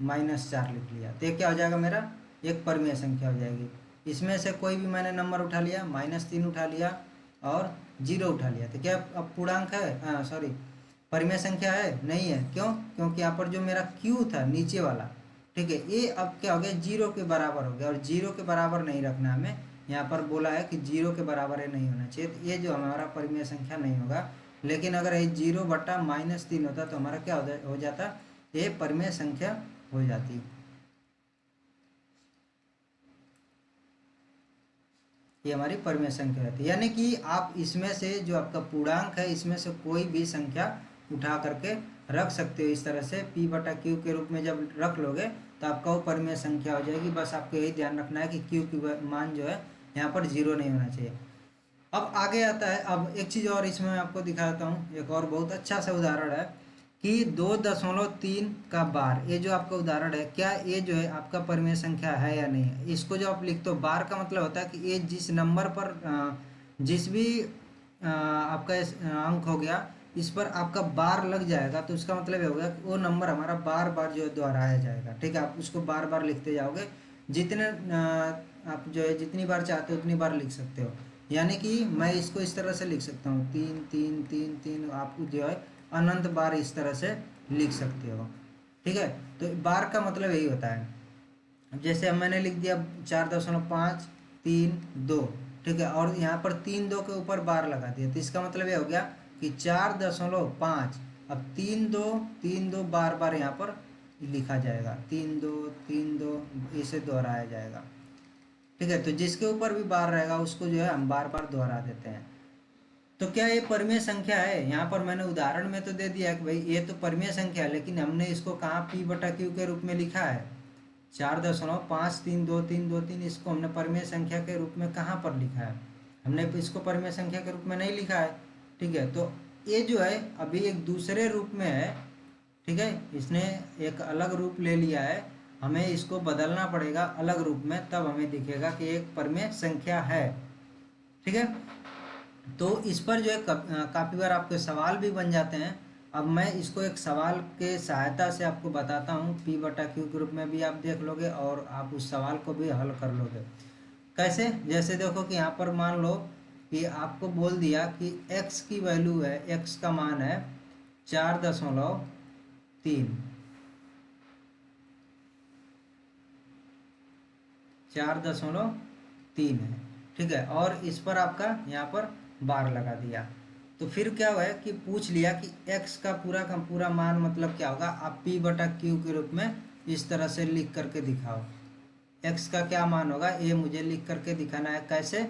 -4 लिख लिया, तो ये क्या हो जाएगा? मेरा एक परिमेय संख्या हो जाएगी। इसमें से कोई भी मैंने नंबर उठा लिया, -3 उठा लिया और 0 उठा लिया, तो क्या अब पूर्णांक है? सॉरी, परिमेय संख्या है? नहीं है। क्यों? क्योंकि यहाँ पर जो मेरा q था नीचे वाला, ठीक है, ये अब क्या हो गया? 0 के बराबर हो गया, और 0 के बराबर नहीं रखना हमें। यहाँ पर बोला है कि 0 के बराबर ये नहीं होना चाहिए, तो ये जो हमारा परिमेय संख्या नहीं होगा। लेकिन अगर ये 0 बटा -3 होता तो हमारा क्या हो जाता? ये परिमेय संख्या हो जाती। ये हमारी परिमेय संख्या रहती है। यानी कि आप इसमें से जो आपका पूर्णांक है, इसमें से कोई भी संख्या उठा करके रख सकते हो। इस तरह से p बटा क्यू के रूप में जब रख लोगे तो आपका वो परिमेय संख्या हो जाएगी। बस आपको यही ध्यान रखना है कि q की मान जो है यहाँ पर 0 नहीं होना चाहिए। अब आगे आता है, अब एक चीज़ और इसमें मैं आपको दिखाता हूँ, एक और बहुत अच्छा सा उदाहरण है कि 2.3 का बार। ये जो आपका उदाहरण है, क्या ये जो है आपका परिमेय संख्या है या नहीं है? इसको जो आप लिखते हो, बार का मतलब होता है कि ये जिस नंबर पर जिस भी आपका अंक हो गया, इस पर आपका बार लग जाएगा, तो उसका मतलब ये होगा कि वो नंबर हमारा बार बार जो है दोहराया जाएगा। ठीक है, आप उसको बार बार लिखते जाओगे, जितने आप जो है जितनी बार चाहते हो उतनी बार लिख सकते हो। यानी कि मैं इसको इस तरह से लिख सकता हूँ, 3 3 3 3, आप जो है अनंत बार इस तरह से लिख सकते हो। ठीक है, तो बार का मतलब यही होता है। अब जैसे अब मैंने लिख दिया 4.5 3 2, ठीक है, और यहाँ पर 3 2 के ऊपर बार लगा दिया, तो इसका मतलब ये हो गया कि 4.5। अब 3 2 3 2 बार बार यहाँ पर लिखा जाएगा, 3 2 3 2, इसे दोहराया जाएगा। ठीक है, तो जिसके ऊपर भी बार रहेगा उसको जो है हम बार बार दोहरा देते हैं। तो क्या ये परिमेय संख्या है? यहाँ पर मैंने उदाहरण में तो दे दिया कि भाई ये तो परिमेय संख्या है, लेकिन हमने इसको कहाँ p बटा क्यू के रूप में लिखा है? 4.5 3 2 3 2 3, इसको हमने परिमेय संख्या के रूप में कहाँ पर लिखा है? हमने इसको परिमेय संख्या के रूप में नहीं लिखा है। ठीक है, तो ये जो है अभी एक दूसरे रूप में है। ठीक है, इसने एक अलग रूप ले लिया है, हमें इसको बदलना पड़ेगा अलग रूप में, तब हमें दिखेगा कि एक परिमेय संख्या है। ठीक है, तो इस पर जो है काफ़ी बार आपके सवाल भी बन जाते हैं। अब मैं इसको एक सवाल के सहायता से आपको बताता हूँ, पी बटा क्यू के रूप में भी आप देख लोगे और आप उस सवाल को भी हल कर लोगे। कैसे? जैसे देखो कि यहाँ पर मान लो कि आपको बोल दिया कि x की वैल्यू है, x का मान है 4.3, 4.3 है, ठीक है। और इस पर आपका यहाँ पर बार लगा दिया। तो फिर क्या हुआ है कि पूछ लिया कि x का पूरा मान मतलब क्या होगा, आप p बटा क्यू के रूप में इस तरह से लिख करके दिखाओ। x का क्या मान होगा ये मुझे लिख करके दिखाना है। कैसे?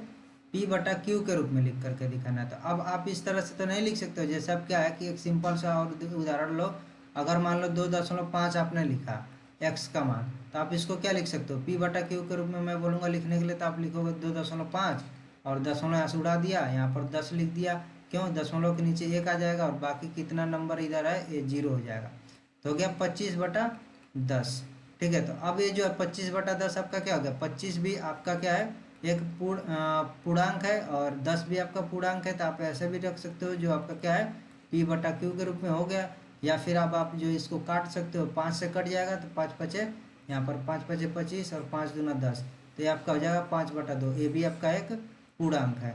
p बटा क्यू के रूप में लिख करके दिखाना है। तो अब आप इस तरह से तो नहीं लिख सकते हो। जैसे अब क्या है कि एक सिंपल सा और उदाहरण लो। अगर मान लो 2.5 आपने लिखा x का मान, तो आप इसको क्या लिख सकते हो, p बटा क्यू के रूप में मैं बोलूँगा लिखने के लिए, तो आप लिखोगे 2.5 और दशमलव यहाँ से उड़ा दिया, यहाँ पर 10 लिख दिया। क्यों? दशमलव के नीचे 1 आ जाएगा और बाकी कितना नंबर इधर है ये 0 हो जाएगा। तो हो गया 25/10। ठीक है। तो अब ये जो है 25/10 आपका क्या हो गया, 25 भी आपका क्या है एक पूर्णांक है और 10 भी आपका पूर्णांक है। तो आप ऐसे भी रख सकते हो जो आपका क्या है p बटा क्यू के रूप में हो गया। या फिर अब आप जो इसको काट सकते हो, 5 से कट जाएगा तो 5 पचे, यहाँ पर 5 पचे 25 और 5 दूना 10, तो ये आपका हो जाएगा 5/2। ये भी आपका एक पूर्णांक है।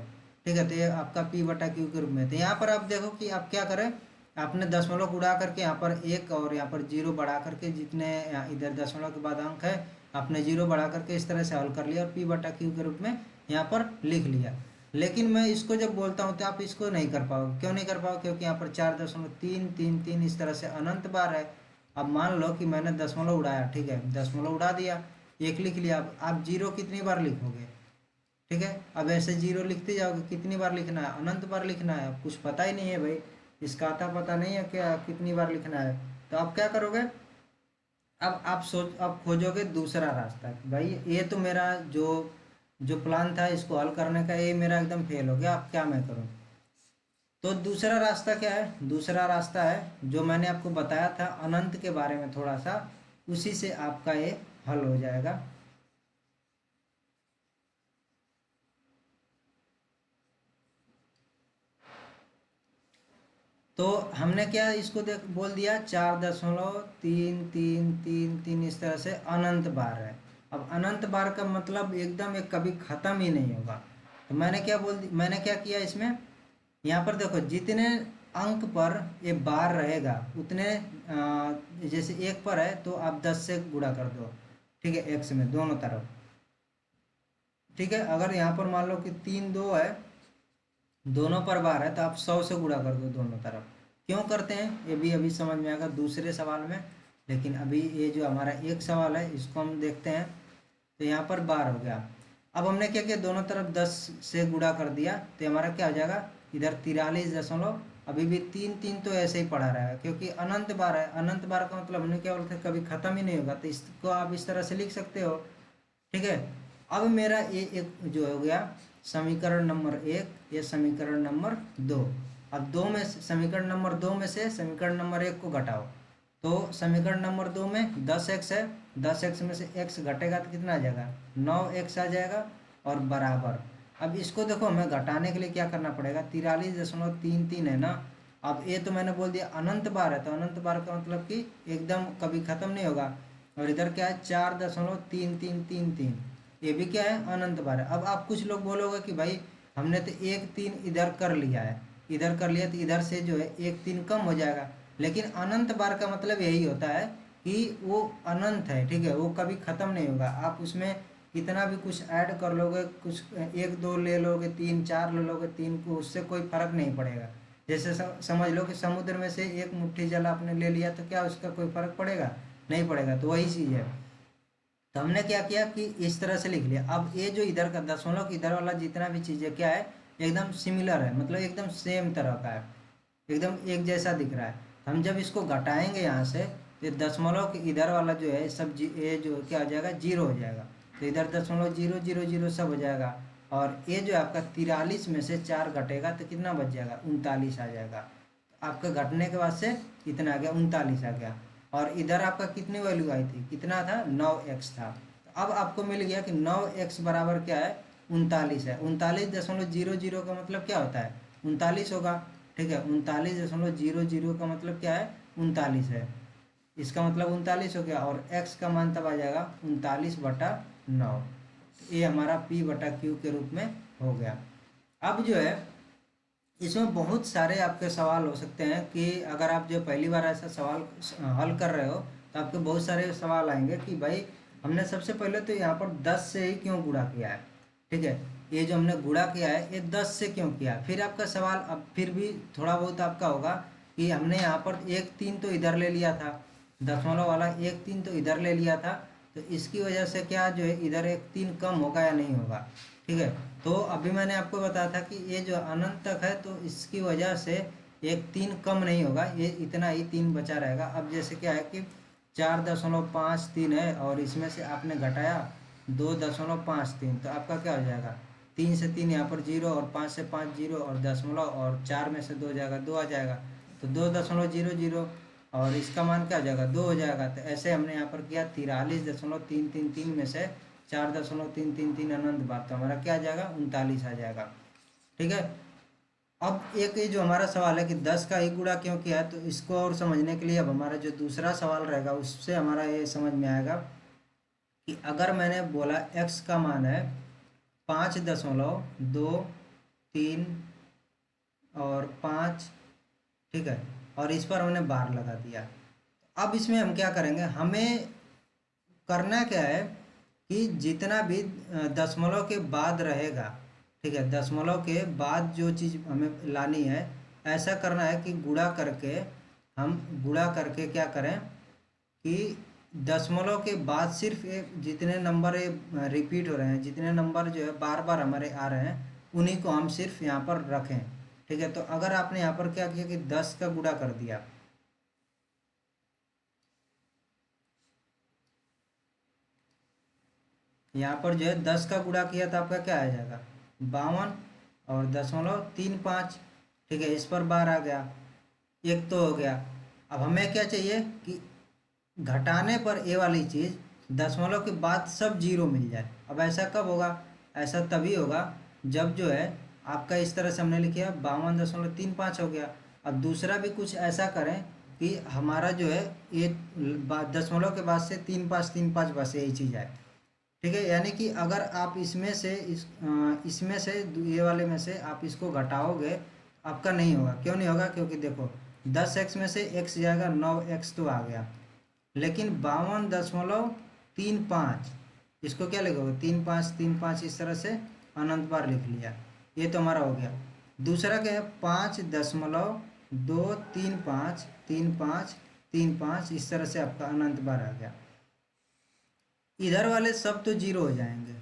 ठीक है। तो ये आपका p बटा क्यू के रूप में। तो यहाँ पर आप देखो कि आप क्या करें, आपने दशमलव उड़ा करके यहाँ पर 1 और यहाँ पर 0 बढ़ा करके, जितने इधर दशमलव के बाद अंक है आपने 0 बढ़ा करके इस तरह से हल कर लिया और p बटा क्यू के रूप में यहाँ पर लिख लिया। लेकिन मैं इसको जब बोलता हूँ तो आप इसको नहीं कर पाओगे। क्यों नहीं कर पाओ? क्योंकि यहाँ पर 4.333 इस तरह से अनंत बार है। अब मान लो कि मैंने दशमलव उड़ाया, ठीक है, दशमलव उड़ा दिया, 1 लिख लिया। अब आप 0 कितनी बार लिखोगे? ठीक है। अब ऐसे 0 लिखते जाओगे, कितनी बार लिखना है? अनंत बार लिखना है। अब कुछ पता ही नहीं है भाई, इसका आता पता नहीं है क्या कितनी बार लिखना है। तो आप क्या करोगे, अब आप खोजोगे दूसरा रास्ता। भाई ये तो मेरा जो जो प्लान था इसको हल करने का, ये मेरा एकदम फेल हो गया, अब क्या मैं करूं? तो दूसरा रास्ता क्या है? दूसरा रास्ता है जो मैंने आपको बताया था अनंत के बारे में थोड़ा सा, उसी से आपका ये हल हो जाएगा। तो हमने क्या इसको देख बोल दिया 4.3333 इस तरह से अनंत बार है। अब अनंत बार का मतलब एकदम एक कभी खत्म ही नहीं होगा। तो मैंने क्या किया इसमें, यहाँ पर देखो जितने अंक पर ये बार रहेगा उतने जैसे 1 पर है तो आप 10 से गुणा कर दो। ठीक है, x में दोनों तरफ। ठीक है। अगर यहाँ पर मान लो कि 3 2 है, दोनों पर बार है, तो आप 100 से गुणा कर दो दोनों तरफ। क्यों करते हैं ये भी अभी समझ में आएगा दूसरे सवाल में। लेकिन अभी ये जो हमारा एक सवाल है इसको हम देखते हैं। तो यहाँ पर बार हो गया। अब हमने क्या किया, दोनों तरफ 10 से गुणा कर दिया, तो हमारा क्या हो जाएगा इधर 43 अभी भी 3 3 तो ऐसे ही पड़ा रहेगा क्योंकि अनंत बार है। अनंत बार का मतलब हमने क्या बोलते हैं कभी खत्म ही नहीं होगा। तो इसको आप इस तरह से लिख सकते हो। ठीक है। अब मेरा ये एक जो हो गया समीकरण नंबर 1, ये समीकरण नंबर 2। अब समीकरण नंबर 2 में से समीकरण नंबर 1 को घटाओ। तो समीकरण नंबर 2 में 10x है, 10x में से x घटेगा तो कितना आ जाएगा, 9x आ जाएगा और बराबर। अब इसको देखो हमें घटाने के लिए क्या करना पड़ेगा, 43.33 है ना। अब ये तो मैंने बोल दिया अनंत बार है, तो अनंत बार का मतलब कि एकदम कभी खत्म नहीं होगा। और इधर क्या है 4.3333, ये भी क्या है अनंत बार है। अब आप कुछ लोग बोलोगे कि भाई हमने तो 1 3 इधर कर लिया है, इधर कर लिया तो इधर से जो है 1 3 कम हो जाएगा। लेकिन अनंत बार का मतलब यही होता है कि वो अनंत है। ठीक है, वो कभी ख़त्म नहीं होगा। आप उसमें कितना भी कुछ ऐड कर लोगे, कुछ 1 2 ले लोगे, 3 4 ले लोगे, 3 को, उससे कोई फर्क नहीं पड़ेगा। जैसे समझ लो कि समुद्र में से एक मुट्ठी जल आपने ले लिया तो क्या उसका कोई फर्क पड़ेगा? नहीं पड़ेगा। तो वही चीज़ है। तो हमने क्या किया कि इस तरह से लिख लिया। अब ये जो इधर का दशमलव की इधर वाला जितना भी चीज़ है क्या है एकदम सिमिलर है, मतलब एकदम सेम तरह का है, एकदम एक जैसा दिख रहा है। हम जब इसको घटाएंगे यहाँ से तो ये दशमलव के इधर वाला जो है सब ये जो क्या हो जाएगा 0 हो जाएगा। तो इधर 0.000 सब हो जाएगा। और ये जो आपका 43 में से 4 घटेगा तो कितना बच जाएगा, 39 आ जाएगा। आपका घटने के बाद से कितना आ गया, 39 आ गया। और इधर आपका कितनी वैल्यू आई थी, कितना था, 9x था। तो अब आपको मिल गया कि 9x बराबर क्या है, 39 है। 39.00 का मतलब क्या होता है, 39 होगा। ठीक है। 39.00 का मतलब क्या है, 39 है, इसका मतलब 39 हो गया। और x का मान तब आ जाएगा 39/9। ये हमारा p/q के रूप में हो गया। अब जो है इसमें बहुत सारे आपके सवाल हो सकते हैं कि अगर आप जो पहली बार ऐसा सवाल हल कर रहे हो तो आपके बहुत सारे सवाल आएंगे कि भाई हमने सबसे पहले तो यहाँ पर 10 से ही क्यों गुणा किया है, ठीक है। ये जो हमने गुणा किया है ये 10 से क्यों किया। फिर आपका सवाल अब फिर भी थोड़ा बहुत आपका होगा कि हमने यहाँ पर 1-3 तो इधर ले लिया था, दशमलव वाला 1-3 तो इधर ले लिया था, तो इसकी वजह से क्या जो है इधर 1-3 कम होगा या नहीं होगा, ठीक है। तो अभी मैंने आपको बताया था कि ये जो अनंत तक है तो इसकी वजह से 1-3 कम नहीं होगा, ये इतना ही 3 बचा रहेगा। अब जैसे क्या है कि 4.53 है और इसमें से आपने घटाया 2.53, तो आपका क्या हो जाएगा, 3 से 3 यहाँ पर 0 और 5 से 5 0 और दशमलव और 4 में से 2 जाएगा, 2 आ जाएगा, तो 2.00 और इसका मान क्या हो जाएगा, 2 हो जाएगा। तो ऐसे हमने यहाँ पर किया 43.333 में से 4.333 अनंत बार, तो हमारा क्या आ जाएगा, 39 आ जाएगा, ठीक है। अब एक ये जो हमारा सवाल है कि 10 का ही गुणा क्यों किया है, तो इसको और समझने के लिए अब हमारा जो दूसरा सवाल रहेगा उससे हमारा ये समझ में आएगा कि अगर मैंने बोला x का मान है 5.23 और 5, ठीक है, और इस पर हमने बार लगा दिया। अब इसमें हम क्या करेंगे, हमें करना क्या है कि जितना भी दशमलव के बाद रहेगा, ठीक है, दशमलव के बाद जो चीज़ हमें लानी है, ऐसा करना है कि हम गुणा करके क्या करें कि दशमलव के बाद सिर्फ ये जितने नंबर ये रिपीट हो रहे हैं, जितने नंबर जो है बार बार हमारे आ रहे हैं, उन्हीं को हम सिर्फ यहाँ पर रखें, ठीक है। तो अगर आपने यहाँ पर क्या किया कि 10 का गुणा कर दिया, यहाँ पर जो है 10 का गुणा किया तो आपका क्या आ जाएगा, 52 और 0.35, ठीक है, इस पर बार आ गया, एक तो हो गया। अब हमें क्या चाहिए कि घटाने पर ये वाली चीज़ दशमलव के बाद सब जीरो मिल जाए। अब ऐसा कब होगा, ऐसा तभी होगा जब जो है आपका इस तरह से हमने लिखा 52.35 हो गया। अब दूसरा भी कुछ ऐसा करें कि हमारा जो है ये दशमलव के बाद से 3-5 बस यही चीज़ है, ठीक है। यानी कि अगर आप इसमें से ये वाले में से आप इसको घटाओगे आपका नहीं होगा। क्यों नहीं होगा, क्योंकि देखो 10x में से x जाएगा, 9x तो आ गया, लेकिन 52.35 इसको क्या लिखोगे, 3-5 इस तरह से अनंत बार लिख लिया, ये तो हमारा हो गया। दूसरा क्या है, 5.235 इस तरह से आपका अनंत बार आ गया। इधर वाले सब तो जीरो हो जाएंगे,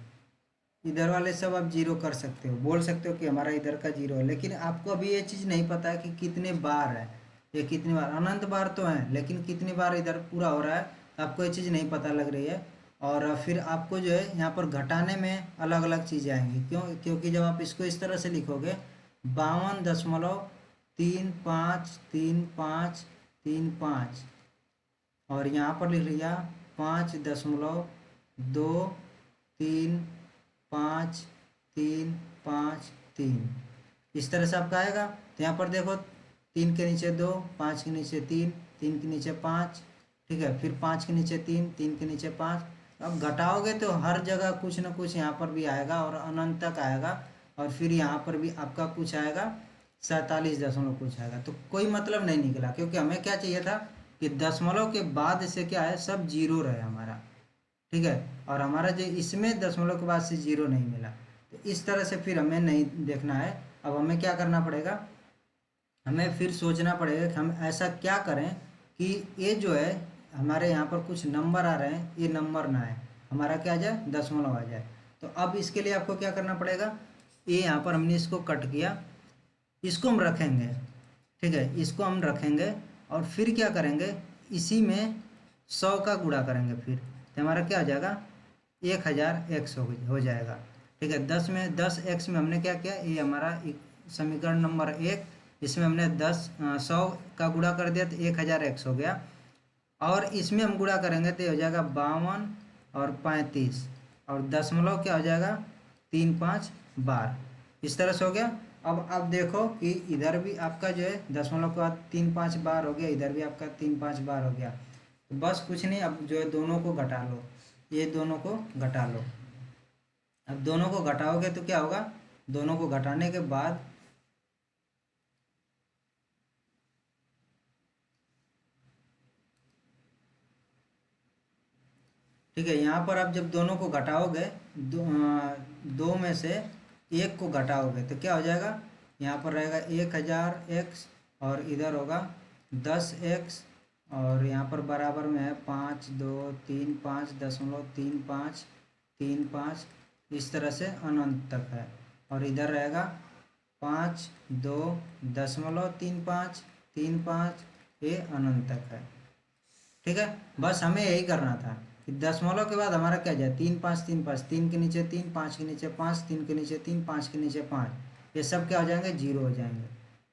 इधर वाले सब आप जीरो कर सकते हो, बोल सकते हो कि हमारा इधर का जीरो है, लेकिन आपको अभी ये चीज़ नहीं पता है कि कितने बार है, ये कितनी बार अनंत बार तो है, लेकिन कितनी बार इधर पूरा हो रहा है तो आपको ये चीज़ नहीं पता लग रही है। और फिर आपको जो है यहाँ पर घटाने में अलग अलग चीज़ें आएंगी, क्योंकि जब आप इसको इस तरह से लिखोगे 52.3535 और यहाँ पर लिख लिया 5.23533, इस तरह से आपका आएगा। तो यहाँ पर देखो 3 के नीचे 2, 5 के नीचे 3, 3 के नीचे 5, ठीक है, फिर 5 के नीचे 3, 3 के नीचे 5। अब घटाओगे तो हर जगह कुछ ना कुछ यहाँ पर भी आएगा और अनंत तक आएगा, और फिर यहाँ पर भी आपका कुछ आएगा 47 दशमलव कुछ आएगा, तो कोई मतलब नहीं निकला, क्योंकि हमें क्या चाहिए था कि दशमलव के बाद से क्या है सब जीरो रहे हमारा, ठीक है, और हमारा जो इसमें दशमलव के बाद से जीरो नहीं मिला, तो इस तरह से फिर हमें नहीं देखना है। अब हमें क्या करना पड़ेगा, हमें फिर सोचना पड़ेगा कि हम ऐसा क्या करें कि ये जो है हमारे यहाँ पर कुछ नंबर आ रहे हैं, ये नंबर ना आए, हमारा क्या आ जाए, दशमलव आ जाए। तो अब इसके लिए आपको क्या करना पड़ेगा, ये यहाँ पर हमने इसको कट किया, इसको हम रखेंगे, ठीक है, इसको हम रखेंगे और फिर क्या करेंगे, इसी में 100 का गुणा करेंगे, फिर तो हमारा क्या हो जाएगा, 1000x हो जाएगा, ठीक है। 10x में हमने क्या किया, ये हमारा समीकरण नंबर 1, इसमें हमने 100 का गुणा कर दिया तो 1000x हो गया, और इसमें हम गुणा करेंगे तो ये हो जाएगा 52 और 35, और दशमलव क्या हो जाएगा 3-5 बार, इस तरह से हो गया। अब आप देखो कि इधर भी आपका जो है दशमलव के बाद 3 5 बार हो गया, इधर भी आपका 3 5 बार हो गया। तो बस कुछ नहीं, अब जो है दोनों को घटा लो, ये दोनों को घटा लो। अब दोनों को घटाओगे तो क्या होगा, दोनों को घटाने के बाद ठीक है, यहाँ पर आप जब दोनों को घटाओगे, दो में से एक को घटाओगे तो क्या हो जाएगा, यहाँ पर रहेगा 1000x और इधर होगा 10x, और यहाँ पर बराबर में है 5 2 3 5.35 इस तरह से अनंत तक है। और इधर रहेगा 5.2.35 ये अनंत तक है। ठीक है, बस हमें यही करना था कि दशमलव के बाद हमारा क्या जाए, 3 5 3 5, 3 के नीचे 3, 5 के नीचे 5, 3 के नीचे 3, 5 के नीचे 5, ये सब क्या हो जाएंगे, जीरो हो जाएंगे।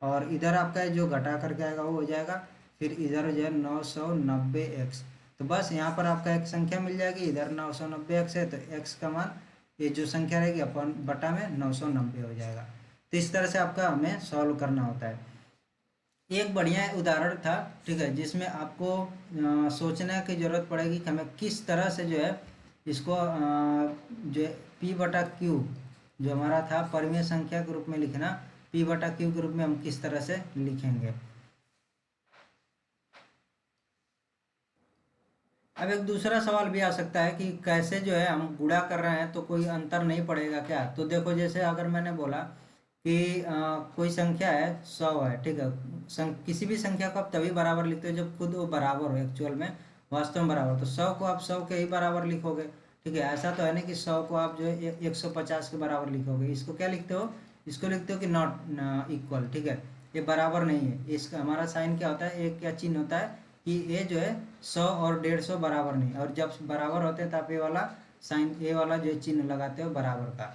और इधर आपका जो घटा करके आएगा वो हो जाएगा, फिर इधर हो जाए 990x। तो बस यहाँ पर आपका एक संख्या मिल जाएगी, इधर 990x है तो x का मान, ये जो संख्या रहेगी अपन बटा में 990 हो जाएगा। तो इस तरह से आपका हमें सॉल्व करना होता है। एक बढ़िया उदाहरण था, ठीक है, जिसमें आपको सोचने की जरूरत पड़ेगी कि हमें किस तरह से जो है इसको जो p/q जो हमारा था परिमेय संख्या के रूप में लिखना, p/q के रूप में हम किस तरह से लिखेंगे। अब एक दूसरा सवाल भी आ सकता है कि कैसे जो है हम गुणा कर रहे हैं तो कोई अंतर नहीं पड़ेगा क्या। तो देखो, जैसे अगर मैंने बोला कि कोई संख्या है 100 है, ठीक है, किसी भी संख्या को आप तभी बराबर लिखते हो जब खुद वो बराबर हो, एक्चुअल में वास्तव में बराबर। तो 100 को आप 100 के ही बराबर लिखोगे, ठीक है। ऐसा तो है नहीं कि 100 को आप जो है 150 के बराबर लिखोगे। इसको क्या लिखते हो, इसको लिखते हो कि नॉट इक्वल, ठीक है, ये बराबर नहीं है। इसका हमारा साइन क्या होता है, एक क्या चिन्ह होता है कि ये जो है 100 और 150 बराबर नहीं, और जब बराबर होते हैं तो आप ये वाला साइन, ये वाला जो चिन्ह लगाते हो बराबर का।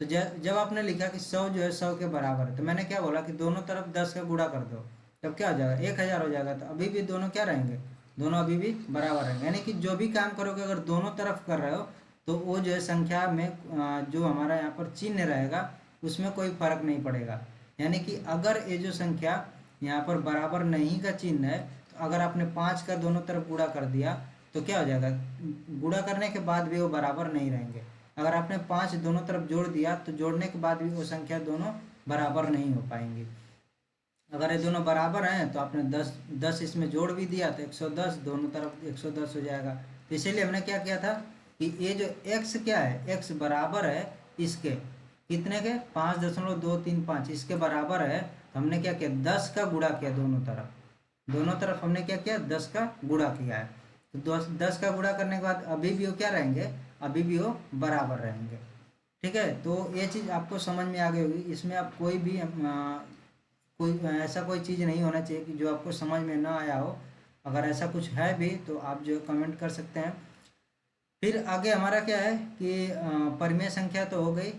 तो जब आपने लिखा कि 100 जो है 100 के बराबर है, तो मैंने क्या बोला कि दोनों तरफ 10 का गुणा कर दो, तब क्या हो जाएगा, 1000 हो जाएगा। तो अभी भी दोनों क्या रहेंगे, दोनों अभी भी बराबर रहेंगे। यानी कि जो भी काम करोगे अगर दोनों तरफ कर रहे हो तो वो जो है संख्या में जो हमारा यहाँ पर चिन्ह रहेगा उसमें कोई फर्क नहीं पड़ेगा। यानी कि अगर ये जो संख्या यहाँ पर बराबर नहीं का चिन्ह है, तो अगर आपने 5 का दोनों तरफ गुणा कर दिया तो क्या हो जाएगा, गुणा करने के बाद भी वो बराबर नहीं रहेंगे। अगर आपने 5 दोनों तरफ जोड़ दिया तो जोड़ने के बाद भी वो संख्या दोनों बराबर नहीं हो पाएंगी। अगर ये दोनों बराबर हैं तो आपने 10 इसमें जोड़ भी दिया तो 110, दोनों तरफ 110 हो जाएगा। तो इसीलिए हमने क्या किया था कि ये जो x क्या है, x बराबर है इसके कितने के, 5.235 इसके बराबर है। तो हमने क्या किया, 10 का गुणा किया दोनों तरफ हमने क्या किया, 10 का गुणा किया है। तो 10 का गुणा करने के बाद अभी भी वो क्या रहेंगे, अभी भी वो बराबर रहेंगे। ठीक है, तो ये चीज़ आपको समझ में आ गई होगी। इसमें आप कोई भी कोई ऐसा कोई चीज़ नहीं होना चाहिए कि जो आपको समझ में ना आया हो। अगर ऐसा कुछ है भी तो आप जो कमेंट कर सकते हैं। फिर आगे हमारा क्या है कि परिमेय संख्या तो हो गई।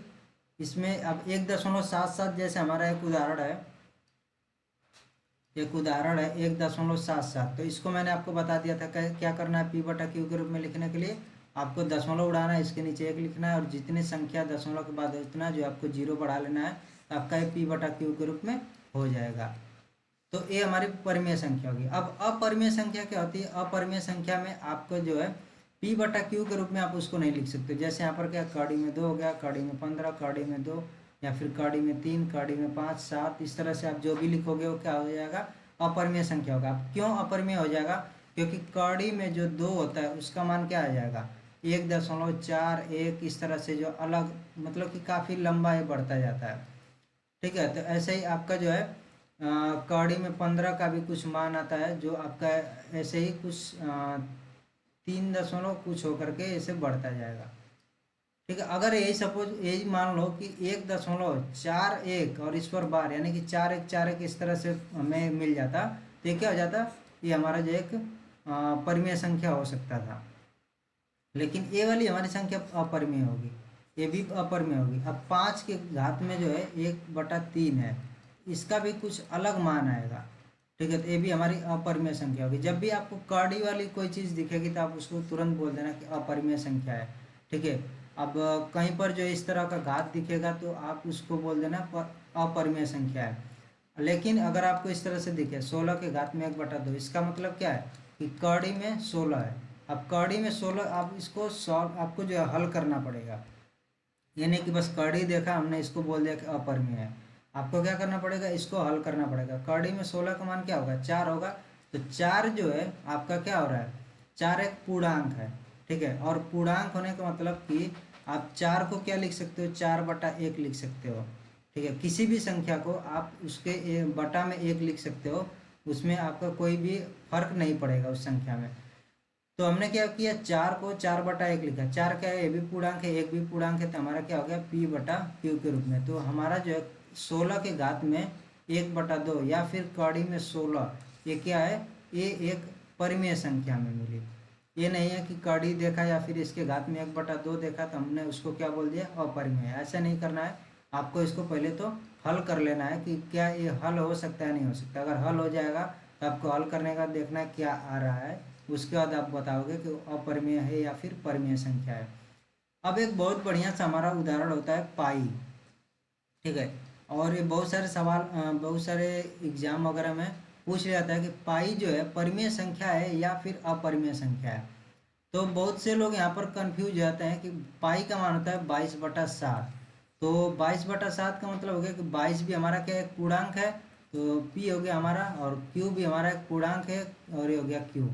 इसमें अब 1.77 जैसे हमारा एक उदाहरण है, 1.77। तो इसको मैंने आपको बता दिया था क्या करना है, p/q के रूप में लिखने के लिए आपको दशमलव उड़ाना है, इसके नीचे 1 लिखना है और जितनी संख्या दशमलव के बाद इतना जो आपको 0 बढ़ा लेना है, तो आपका ये p/q के रूप में हो जाएगा। तो ये हमारी परिमेय संख्या होगी। अब अपरिमेय संख्या क्या होती है, अपरिमेय संख्या में आपको जो है p/q के रूप में आप उसको नहीं लिख सकते। जैसे यहाँ पर क्या, कड़ी में 2 हो गया, कड़ी में 15, कड़ी में 2, या फिर कड़ी में 3, कड़ी में 5, 7, इस तरह से आप जो भी लिखोगे वो क्या हो जाएगा, अपरिमेय संख्या होगा। अब क्यों अपरिमेय हो जाएगा, क्योंकि कड़ी में जो 2 होता है उसका मान क्या आ जाएगा, 1.41, इस तरह से जो अलग, मतलब कि काफ़ी लंबा ये बढ़ता जाता है। ठीक है, तो ऐसे ही आपका जो है कड़ी में 15 का भी कुछ मान आता है जो आपका ऐसे ही कुछ 3 दशमलव कुछ होकर के ऐसे बढ़ता जाएगा। ठीक है, अगर यही सपोज यही मान लो कि 1.41 और इस पर बार यानी कि 4 1 इस तरह से हमें मिल जाता, तो ये क्या हो जाता, ये हमारा जो एक परिमेय संख्या हो सकता था। लेकिन ये वाली हमारी संख्या अपरिमेय होगी, ये भी अपरिमेय होगी। अब 5 के घात में जो है 1/3 है, इसका भी कुछ अलग मान आएगा। ठीक है, तो ये भी हमारी अपरिमेय संख्या होगी। जब भी आपको कड़ी वाली कोई चीज़ दिखेगी तो आप उसको तुरंत बोल देना कि अपरिमेय संख्या है। ठीक है, अब कहीं पर जो इस तरह का घात दिखेगा तो आप उसको बोल देना अपरिमेय संख्या है। लेकिन अगर आपको इस तरह से दिखे 16 के घात में 1/2, इसका मतलब क्या है कि कड़ी में 16 है। अब कड़ी में 16 आप इसको सॉल्व आपको जो है हल करना पड़ेगा। ये नहीं कि बस कड़ी देखा हमने इसको बोल दिया कि अपरिमेय है। आपको क्या करना पड़ेगा, इसको हल करना पड़ेगा। कड़ी में 16 का मान क्या होगा, 4 होगा। तो 4 जो है आपका क्या हो रहा है, 4 एक पूर्णांक है, ठीक है। और पूर्णांक होने का मतलब कि आप 4 को क्या लिख सकते हो, 4/1 लिख सकते हो, ठीक है। किसी भी संख्या को आप उसके बटा में 1 लिख सकते हो, उसमें आपका कोई भी फर्क नहीं पड़ेगा उस संख्या में। तो हमने क्या किया, 4 को 4/1 लिखा। 4 क्या है, ये भी पूर्णांक है, एक भी पूर्णांक है, तो हमारा क्या हो गया p/q के रूप में। तो हमारा जो है 16 के घात में 1/2 या फिर कड़ी में 16, ये क्या है, ये एक परिमेय संख्या में मिली। ये नहीं है कि कड़ी देखा या फिर इसके घात में 1/2 देखा तो हमने उसको क्या बोल दिया, अपरिमेय। ऐसा नहीं करना है, आपको इसको पहले तो हल कर लेना है कि क्या ये हल हो सकता है, नहीं हो सकता। अगर हल हो जाएगा तो आपको हल करने का देखना है क्या आ रहा है, उसके बाद आप बताओगे कि अपरिमेय है या फिर परिमेय संख्या है। अब एक बहुत बढ़िया सा हमारा उदाहरण होता है पाई, ठीक है। और ये बहुत सारे सवाल बहुत सारे एग्जाम वगैरह में पूछ लिया जाता है कि पाई जो है परिमेय संख्या है या फिर अपरिमेय संख्या है। तो बहुत से लोग यहाँ पर कंफ्यूज हो जाते हैं कि पाई का मान होता है 22/7। तो 22/7 का मतलब हो गया कि 22 भी हमारा क्या एक पूर्णांक है, तो पी हो गया हमारा, और क्यू भी हमारा एक पूर्णांक है, और ये हो गया क्यू,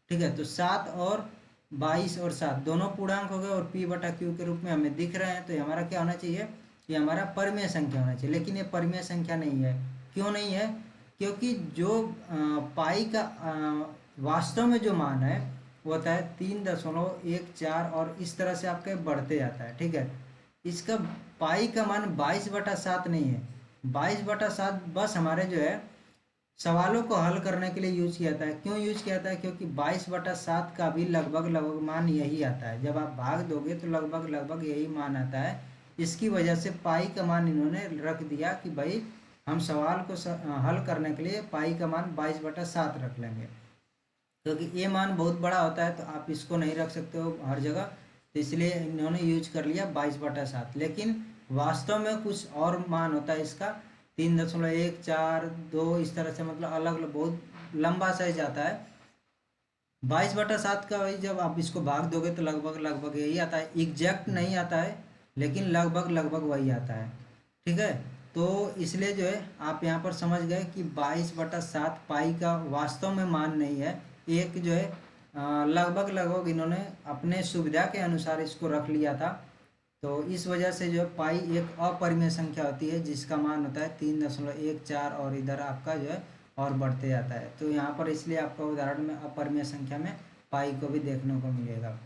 ठीक है। तो 7 और 22 और 7 दोनों पूर्णांक हो गए और p/q के रूप में हमें दिख रहे हैं। तो ये हमारा क्या होना चाहिए, ये हमारा परिमेय संख्या होना चाहिए। लेकिन ये परिमेय संख्या नहीं है। क्यों नहीं है, क्योंकि जो पाई का वास्तव में जो मान है वो होता है 3.14, और इस तरह से आपके बढ़ते जाता है, ठीक है। इसका पाई का मान 22/7 नहीं है। 22/7 बस हमारे जो है सवालों को हल करने के लिए यूज किया जाता है। क्यों यूज किया जाता है, क्योंकि 22/7 का भी लगभग लगभग मान यही आता है। जब आप भाग दोगे तो लगभग लगभग यही मान आता है। इसकी वजह से पाई का मान इन्होंने रख दिया कि भाई हम सवाल को हल करने के लिए पाई का मान 22/7 रख लेंगे, क्योंकि ये मान बहुत बड़ा होता है तो आप इसको नहीं रख सकते हो हर जगह। तो इसलिए इन्होंने यूज कर लिया 22/7। लेकिन वास्तव में कुछ और मान होता है इसका, 3.142, इस तरह से, मतलब अलग अलग बहुत लंबा साइज आता है। 22/7 का वही जब आप इसको भाग दोगे तो लगभग लगभग यही आता है, एग्जैक्ट नहीं आता है, लेकिन लगभग लगभग वही आता है, ठीक है। तो इसलिए जो है आप यहाँ पर समझ गए कि 22/7 पाई का वास्तव में मान नहीं है, एक जो है लगभग लगभग इन्होंने अपने सुविधा के अनुसार इसको रख लिया था। तो इस वजह से जो है पाई एक अपरिमेय संख्या होती है जिसका मान होता है 3.14, और इधर आपका जो है और बढ़ते जाता है। तो यहाँ पर इसलिए आपका उदाहरण में अपरिमेय संख्या में पाई को भी देखने को मिलेगा।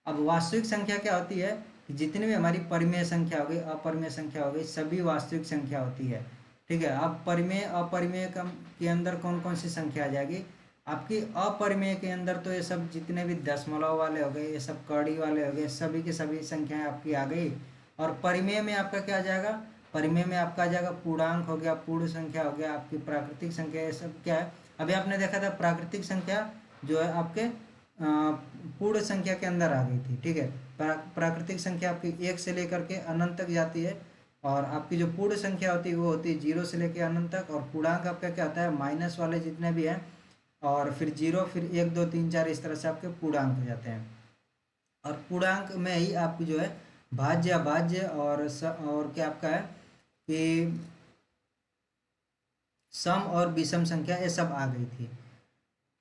अब वास्तविक संख्या क्या होती है कि जितनी भी हमारी परिमेय संख्या हो गई, अपरिमेय संख्या हो गई, सभी वास्तविक संख्या होती है, ठीक है। अब परिमेय अपरिमेय के अंदर कौन कौन सी संख्या आ जाएगी, आपकी अपरिमेय के अंदर तो ये सब जितने भी दशमलव वाले हो गए, ये सब कड़ी वाले हो गए, सभी की सभी संख्याएं आपकी आ गई। और परिमेय में आपका क्या आ जाएगा, परिमेय में आपका आ जाएगा पूर्णांक हो गया, पूर्ण संख्या हो गया, आपकी प्राकृतिक संख्या, ये सब क्या है। अभी आपने देखा था प्राकृतिक संख्या जो है आपके पूर्ण संख्या के अंदर आ गई थी, ठीक है। प्राकृतिक संख्या आपकी 1 से लेकर के अनंत तक जाती है, और आपकी जो पूर्ण संख्या होती है वो होती है 0 से लेकर अनंत तक। और पूर्णांक आपका क्या होता है, माइनस वाले जितने भी हैं, और फिर 0, फिर 1 2 3 4, इस तरह से आपके पूर्णांक हो जाते हैं। और पूर्णांक में ही आपकी जो है भाज्य अभाज्य और क्या आपका है कि सम और विषम संख्या, ये सब आ गई थी,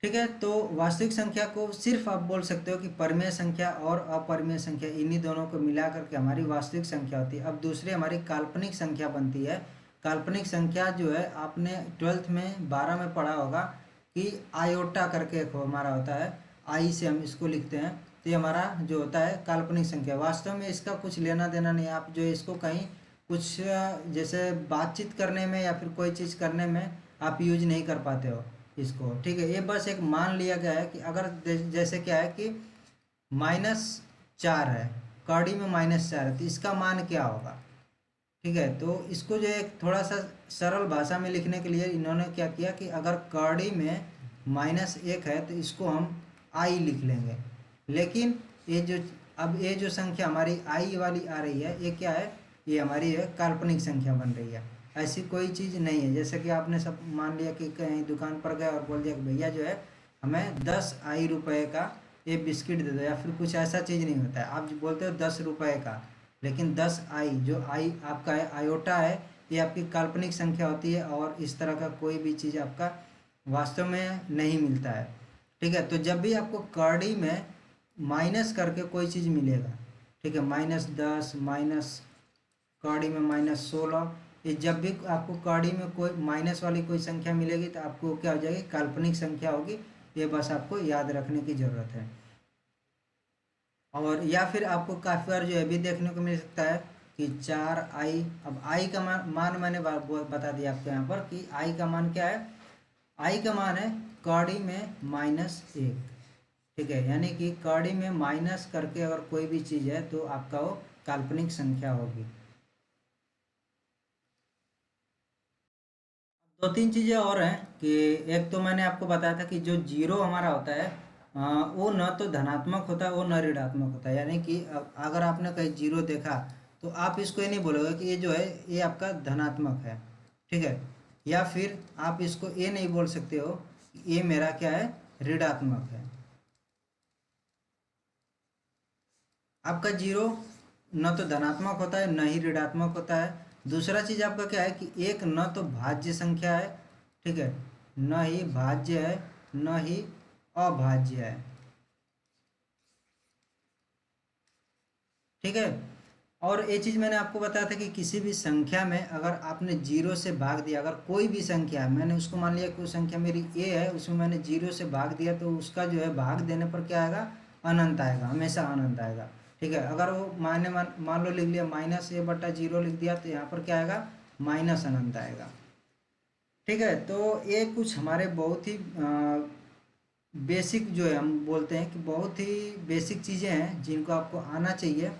ठीक है। तो वास्तविक संख्या को सिर्फ आप बोल सकते हो कि परिमेय संख्या और अपरिमेय संख्या, इन्हीं दोनों को मिला करके हमारी वास्तविक संख्या होती है। अब दूसरी हमारी काल्पनिक संख्या बनती है। काल्पनिक संख्या जो है आपने 12th में 12 में पढ़ा होगा कि आयोटा करके एक हमारा होता है, आई से हम इसको लिखते हैं। तो ये हमारा जो होता है काल्पनिक संख्या, वास्तव में इसका कुछ लेना देना नहीं है। आप जो इसको कहीं कुछ जैसे बातचीत करने में या फिर कोई चीज़ करने में आप यूज नहीं कर पाते हो इसको, ठीक है। ये बस एक मान लिया गया है कि अगर जैसे क्या है कि -4 है, कड़ी में -4 है, तो इसका मान क्या होगा, ठीक है। तो इसको जो एक थोड़ा सा सरल भाषा में लिखने के लिए इन्होंने क्या किया कि अगर कड़ी में -1 है तो इसको हम आई लिख लेंगे। लेकिन ये जो अब ये जो संख्या हमारी आई वाली आ रही है, ये क्या है, ये हमारी है काल्पनिक संख्या बन रही है। ऐसी कोई चीज़ नहीं है। जैसे कि आपने सब मान लिया कि कहीं दुकान पर गए और बोल दिया कि भैया जो है हमें 10 आई रुपए का ये बिस्किट दे दो, या फिर कुछ ऐसा चीज़ नहीं होता है। आप जो बोलते हो 10 रुपए का, लेकिन 10 आई, जो आई आपका है आयोटा है, ये आपकी काल्पनिक संख्या होती है, और इस तरह का कोई भी चीज़ आपका वास्तव में नहीं मिलता है। ठीक है, तो जब भी आपको कौड़ी में माइनस करके कोई चीज़ मिलेगा, ठीक है, -10, माइनस कौड़ी में -16, ये जब भी आपको कौड़ी में कोई माइनस वाली कोई संख्या मिलेगी तो आपको क्या हो जाएगी, काल्पनिक संख्या होगी। ये बस आपको याद रखने की ज़रूरत है। और या फिर आपको काफ़ी बार जो है भी देखने को मिल सकता है कि 4 आई। अब आई का मान मैंने बता दिया आपको यहाँ पर कि आई का मान क्या है। आई का मान है कौड़ी में -1। ठीक है, यानी कि कौड़ी में माइनस करके अगर कोई भी चीज़ है तो आपका वो काल्पनिक संख्या होगी। दो तीन चीज़ें और हैं कि एक तो मैंने आपको बताया था कि जो जीरो हमारा होता है वो न तो धनात्मक होता है, वो न ऋणात्मक होता है। यानी कि अगर आपने कहीं जीरो देखा तो आप इसको ये नहीं बोलोगे कि ये जो है ये आपका धनात्मक है। ठीक है, या फिर आप इसको ये नहीं बोल सकते हो कि ये मेरा क्या है, ऋणात्मक है। आपका जीरो न तो धनात्मक होता है न ही ऋणात्मक होता है। दूसरा चीज़ आपका क्या है कि एक न तो भाज्य संख्या है, ठीक है, न ही भाज्य है, न ही अभाज्य है। ठीक है, और ये चीज़ मैंने आपको बताया था कि किसी भी संख्या में अगर आपने जीरो से भाग दिया, अगर कोई भी संख्या है, मैंने उसको मान लिया कोई संख्या मेरी ए है, उसमें मैंने जीरो से भाग दिया तो उसका जो है भाग देने पर क्या आएगा, अनंत आएगा, हमेशा अनंत आएगा। ठीक है, अगर वो मान लो लिख लिया -a/0 लिख दिया तो यहाँ पर क्या आएगा, माइनस अनंत आएगा। ठीक है, तो ये कुछ हमारे बहुत ही बेसिक जो है, हम बोलते हैं कि बहुत ही बेसिक चीज़ें हैं जिनको आपको आना चाहिए।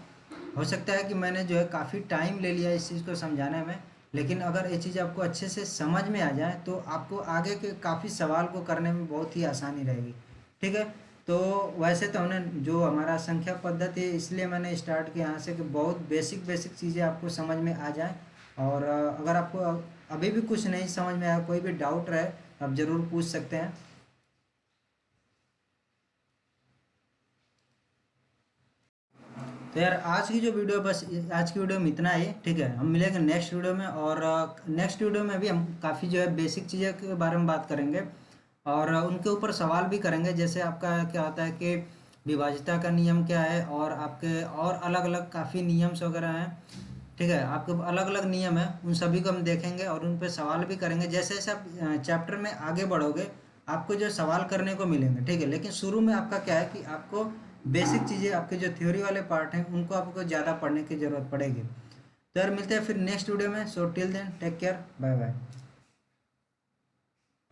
हो सकता है कि मैंने जो है काफ़ी टाइम ले लिया इस चीज़ को समझाने में, लेकिन अगर ये चीज़ आपको अच्छे से समझ में आ जाए तो आपको आगे के काफ़ी सवाल को करने में बहुत ही आसानी रहेगी। ठीक है, तो वैसे तो हमने जो हमारा संख्या पद्धति है इसलिए मैंने स्टार्ट किया यहाँ से कि बहुत बेसिक बेसिक चीज़ें आपको समझ में आ जाए। और अगर आपको अभी भी कुछ नहीं समझ में आया, कोई भी डाउट रहे, आप ज़रूर पूछ सकते हैं। तो यार आज की जो वीडियो, बस आज की वीडियो में इतना ही। ठीक है, हम मिलेंगे नेक्स्ट वीडियो में, और नेक्स्ट वीडियो में भी हम काफ़ी जो है बेसिक चीज़ें के बारे में बात करेंगे, और उनके ऊपर सवाल भी करेंगे। जैसे आपका क्या होता है कि विभाज्यता का नियम क्या है, और आपके और अलग अलग काफ़ी नियम्स वगैरह हैं। ठीक है, आपके अलग अलग नियम है, उन सभी को हम देखेंगे और उन पे सवाल भी करेंगे। जैसे जैसे आप चैप्टर में आगे बढ़ोगे आपको जो सवाल करने को मिलेंगे। ठीक है, लेकिन शुरू में आपका क्या है कि आपको बेसिक चीज़ें, आपके जो थ्योरी वाले पार्ट हैं उनको आपको ज़्यादा पढ़ने की ज़रूरत पड़ेगी। तो यार मिलते हैं फिर नेक्स्ट वीडियो में। So till then take care, bye bye.